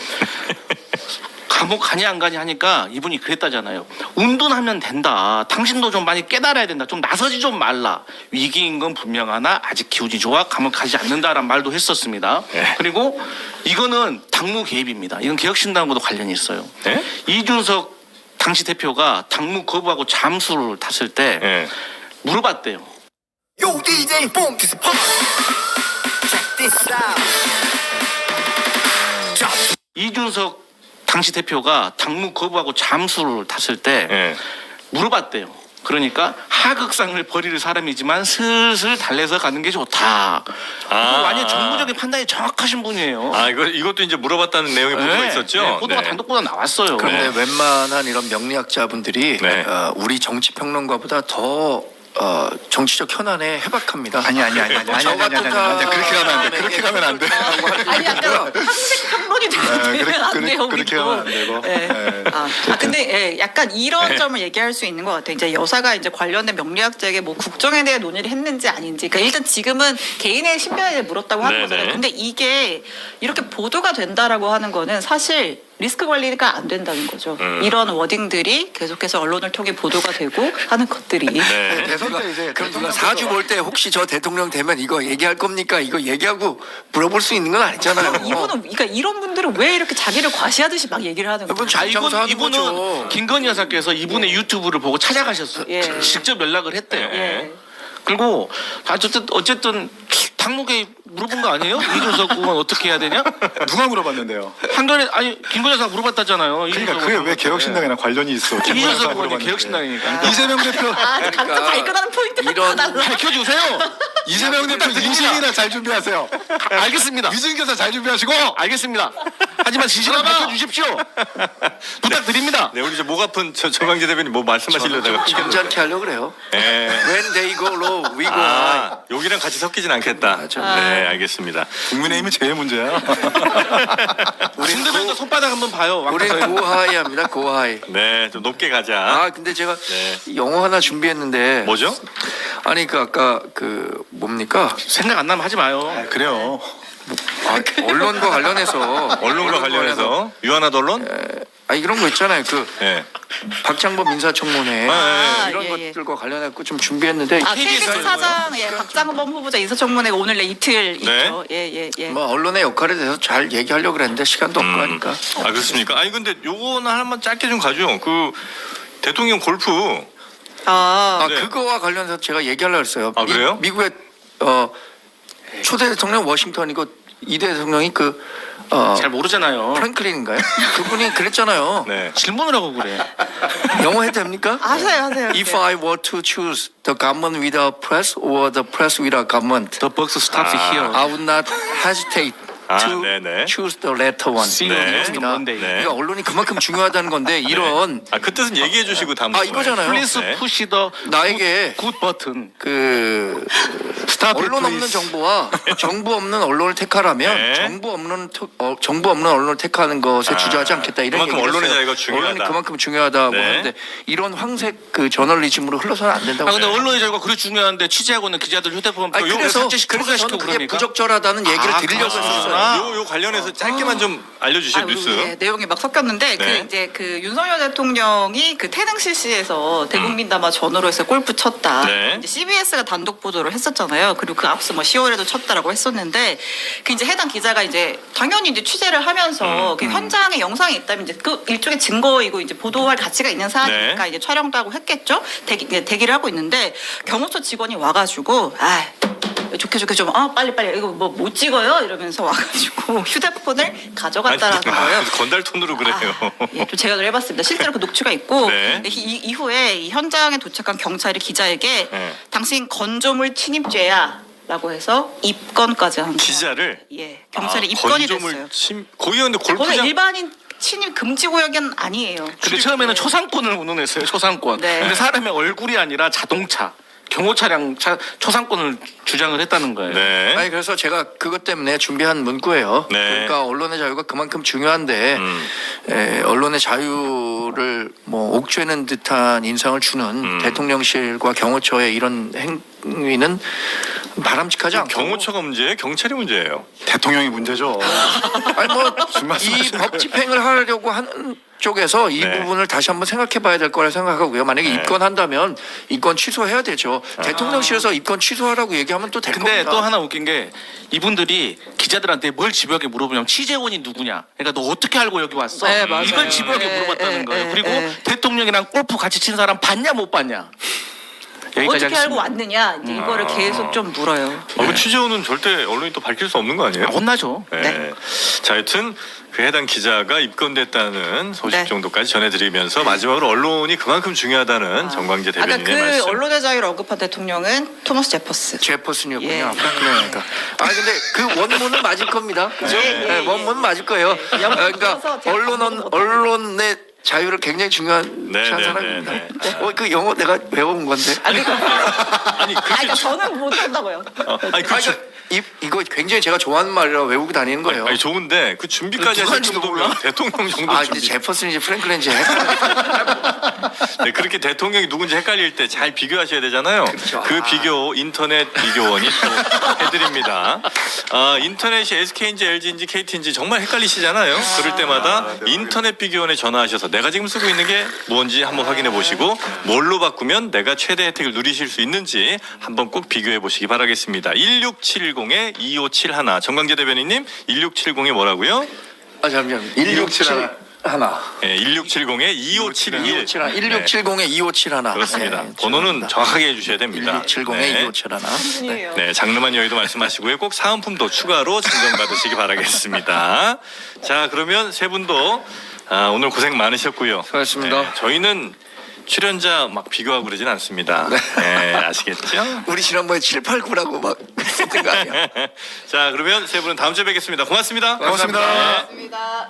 감옥 가냐 안 가냐 하니까 이분이 그랬다잖아요. 운동하면 된다. 당신도 좀 많이 깨달아야 된다. 좀 나서지 좀 말라. 위기인 건 분명하나 아직 기운이 좋아 감옥 가지 않는다라는 말도 했었습니다. 네. 그리고 이거는 당무 개입입니다. 이건 개혁신당과도 관련이 있어요. 네? 이준석 당시 대표가 당무 거부하고 잠수를 탔을 때 네. 물어봤대요. Yo, DJ, boom, this is pop. Check this out. 이준석 당시 대표가 당무 거부하고 잠수를 탔을 때 네. 물어봤대요. 그러니까 하극상을 벌일 사람이지만 슬슬 달래서 가는 게 좋다. 완전 정무적인 판단이 정확하신 분이에요. 이것도 이제 물어봤다는 내용의 보도가 있었죠. 네, 보도가 단독 보도 나왔어요. 그런데 웬만한 이런 명리학자분들이 네. 우리 정치 평론가보다 더 정치적 현안에 해박합니다. 아니 저 같은 그렇게 가면 안 돼. 그렇게 가면 안 돼. 아니 약간 학생 평론이 되면 안 돼요. 그렇게 우리도. 하면 안 되고. 네. 근데 약간 이런 점을 얘기할 수 있는 것 같아요. 이제 여사가 이제 관련된 명리학자에게 뭐 국정에 대해 논의를 했는지 아닌지. 그러니까 일단 지금은 개인의 신변에 대해 물었다고 하는 네네. 거잖아요. 근데 이게 이렇게 보도가 된다라고 하는 거는 사실 리스크 관리가 안 된다는 거죠. 이런 워딩들이 계속해서 언론을 통해 보도가 되고 하는 것들이. 네. 대선 때 이제 그럼 누가 사주 볼 때 혹시 저 대통령 되면 이거 얘기할 겁니까? 이거 얘기하고 물어볼 수 있는 건 아니잖아요. 이분은 그러니까 이런 분들은 왜 이렇게 자기를 과시하듯이 막 얘기를 하는 이분 거예요? 장사하는 이분은 거죠. 김건희 여사께서 이분의 유튜브를 보고 찾아가셨어요. 예. 직접 연락을 했대요. 예. 그리고 어쨌든 당무계 물어본 거 아니에요? 이준석 의원 어떻게 해야 되냐? 누가 물어봤는데요? 한겨레 아니 김건희 여사가 물어봤다잖아요. 그러니까 그게 왜 개혁신당이랑 관련이 있어? 이준석 의원이 개혁신당이니까. 이재명 대표 각자 발끈하는 포인트가 이런- 다 달라. 밝혀주세요. 이재명 대표 임신이나 잘 준비하세요. 알겠습니다. 유진교사 잘 준비하시고. 알겠습니다. 하지만 진실은 밝혀주십시오. 부탁드립니다. 네, 우리 이제 목 아픈 정광재 대변인 뭐 말씀하시려다가 점잖게 하려고 그래요. 네. When they go low, we go high. 여기랑 같이 섞이진 않겠다. 네, 알겠습니다. 국민의힘이 제일 문제야. 중대변도 손바닥 한번 봐요. 우리는 고하이 합니다. 고하이. 네, 좀 높게 가자. 근데 제가 네. 영어 하나 준비했는데 뭐죠? 아니 아까 그 뭡니까? 생각 안 나면 하지 마요. 그래요. 언론과 관련해서 언론과 관련해서 유한한 언론? 이런 거 있잖아요. 그 네. 박장범 인사청문회 이런 예. 것들과 관련해서 좀 준비했는데 KBS 사장 박장범 후보자 인사청문회가 오늘 내 이틀 네. 있죠. 예. 뭐 언론의 역할에 대해서 잘 얘기하려고 그랬는데 시간도 없고 하니까 그렇습니까? 아니 근데 요거는 한번 짧게 좀 가죠. 그 대통령 골프. 네. 그거와 관련해서 제가 얘기하려고 했어요. 그래요? 미국의 초대 대통령 워싱턴이고 2대 대통령이 잘 모르잖아요. 프랭클린인가요? 그분이 그랬잖아요. 네. 질문을 하고 그래. 영어 해도 됩니까? 하세요. If I were to choose the government without press or the press without government, The box stops here. I would not hesitate to 네네. choose the latter one. See you next Monday. 네. 그러니까 언론이 그만큼 중요하다는 건데 이런 그 뜻은 얘기해 주시고 다음 이거잖아요. Please 네. push the 나에게 good button. 그 언론 없는 정부와 정부 없는 언론을 택하라면 네. 정부 없는 언론을 택하는 것에 주저하지 않겠다 이런 그만큼 얘기를 언론의 했어요. 자유가 중요하다. 언론이 그만큼 중요하다고 네. 하는데 이런 황색 그 저널리즘으로 흘러서는 안 된다고. 근데 생각해요. 언론의 자유가 그리 중요한데 취재하고 있는 기자들 휴대폰 아니, 그래서 삭제시키고 저는 시키고 그게 그러니까. 부적절하다는 얘기를 드리려고 했었어요. 요 관련해서 짧게만 좀 알려주실 뉴스. 내용이 막 섞였는데 네. 그 윤석열 대통령이 그 태릉 CC에서 대국민 담화 전후로 해서 골프 쳤다. 네. 이제 CBS가 단독 보도를 했었잖아요. 그리고 그 앞서 뭐 10월에도 쳤다라고 했었는데 그 이제 해당 기자가 이제 당연히 이제 취재를 하면서 그 현장에 영상이 있다면 이제 그 일종의 증거이고 이제 보도할 가치가 있는 사안이니까 네. 이제 촬영도 하고 했겠죠. 대기를 하고 있는데 경호처 직원이 와가지고 좋게 좀 빨리 이거 뭐 못 찍어요 이러면서 와가지고 휴대폰을 가져갔다라는 거예요. 건달 톤으로 그래요. 좀 제가 해봤습니다. 실제로 그 녹취가 있고 네. 이후에 이 현장에 도착한 경찰이 기자에게 네. 당신 건조물 침입죄야라고 해서 입건까지 한 거예요. 기자를 경찰이 입건이 건조물 됐어요. 거기 근데 거기 골프장 일반인 침입 금지 구역은 아니에요. 근데 처음에는 초상권을 운운했어요. 초상권. 네. 근데 사람의 얼굴이 아니라 자동차, 경호차량 초상권을 주장을 했다는 거예요. 네. 아니 그래서 제가 그것 때문에 준비한 문구예요. 네. 그러니까 언론의 자유가 그만큼 중요한데 언론의 자유를 뭐 옥죄는 듯한 인상을 주는 대통령실과 경호처의 이런 행위는 바람직하지 않고 경호처가 문제예요? 경찰이 문제예요? 대통령이 문제죠. 아니 뭐 이 법 집행을 하려고 하는 쪽에서 이 네. 부분을 다시 한번 생각해봐야 될 거라 생각하고요. 만약에 입건한다면 입건 취소해야 되죠. 대통령실에서 입건 취소하라고 얘기하면 또 될 겁니다. 근데 또 하나 웃긴 게 이분들이 기자들한테 뭘 집요하게 물어보냐면 취재원이 누구냐. 그러니까 너 어떻게 알고 여기 왔어? 네, 맞아요. 이걸 집요하게 네, 물어봤다는 네, 거예요. 네, 그리고 네. 대통령이랑 골프 같이 친 사람 봤냐 못 봤냐. 여기까지 어떻게 알고 하겠습니다. 왔느냐 이제 이거를 계속 좀 물어요. 그 취재원은 절대 언론이 또 밝힐 수 없는 거 아니에요? 혼나죠. 네. 자, 하여튼 그 해당 기자가 입건됐다는 소식 네. 정도까지 전해드리면서 마지막으로 언론이 그만큼 중요하다는 정광재 아까 대변인의 그 말씀. 언론의 자유를 언급한 대통령은 토머스 제퍼슨. 제퍼슨이었군요. 예. 그러니까. 아 근데 그 원문은 맞을 겁니다. 그죠? 네, 원문은 맞을 거예요. 그러니까 언론의 자유를 굉장히 중요한 네, 네, 사람입니다. 네, 그 영어 내가 외워온 건데. 아니 그러니까 저는 못 한다고요. 아니 그러니까 이거 굉장히 제가 좋아하는 말이라 외우고 다니는 거예요. 아니 좋은데 그 준비까지 누가 하실 할지도 정도면 몰라? 대통령 정도 아 준비. 이제 제퍼슨인지 프랭클린지 네, 그렇게 대통령이 누군지 헷갈릴 때 잘 비교하셔야 되잖아요. 그렇죠. 그 비교 인터넷 비교원이 또 해드립니다. 인터넷이 SK인지 LG인지 KT인지 정말 헷갈리시잖아요. 그럴 때마다 인터넷 비교원에 전화하셔서 내가 지금 쓰고 있는 게 뭔지 한번 확인해 보시고 뭘로 바꾸면 내가 최대 혜택을 누리실 수 있는지 한번 꼭 비교해 보시기 바라겠습니다. 1670에 2571 정광재 대변인님 1670에 뭐라고요? 아 잠시만요. 1671 하나. 네, 1670에 2571 1670에 2571 그렇습니다. 번호는 정확하게 해주셔야 됩니다. 1670에 네. 2571 네, 장르만 여의도 말씀하시고요. 꼭 사은품도 추가로 증정받으시기 바라겠습니다. 자, 그러면 세 분도 오늘 고생 많으셨고요. 수고하셨습니다. 네, 저희는 출연자 막 비교하고 그러진 않습니다. 네, 아시겠죠? 우리 지난번에 7, 8, 9라고 막 그랬던 거 아니야? 자, 그러면 세 분은 다음 주에 뵙겠습니다. 고맙습니다. 고맙습니다. 네. 감사합니다.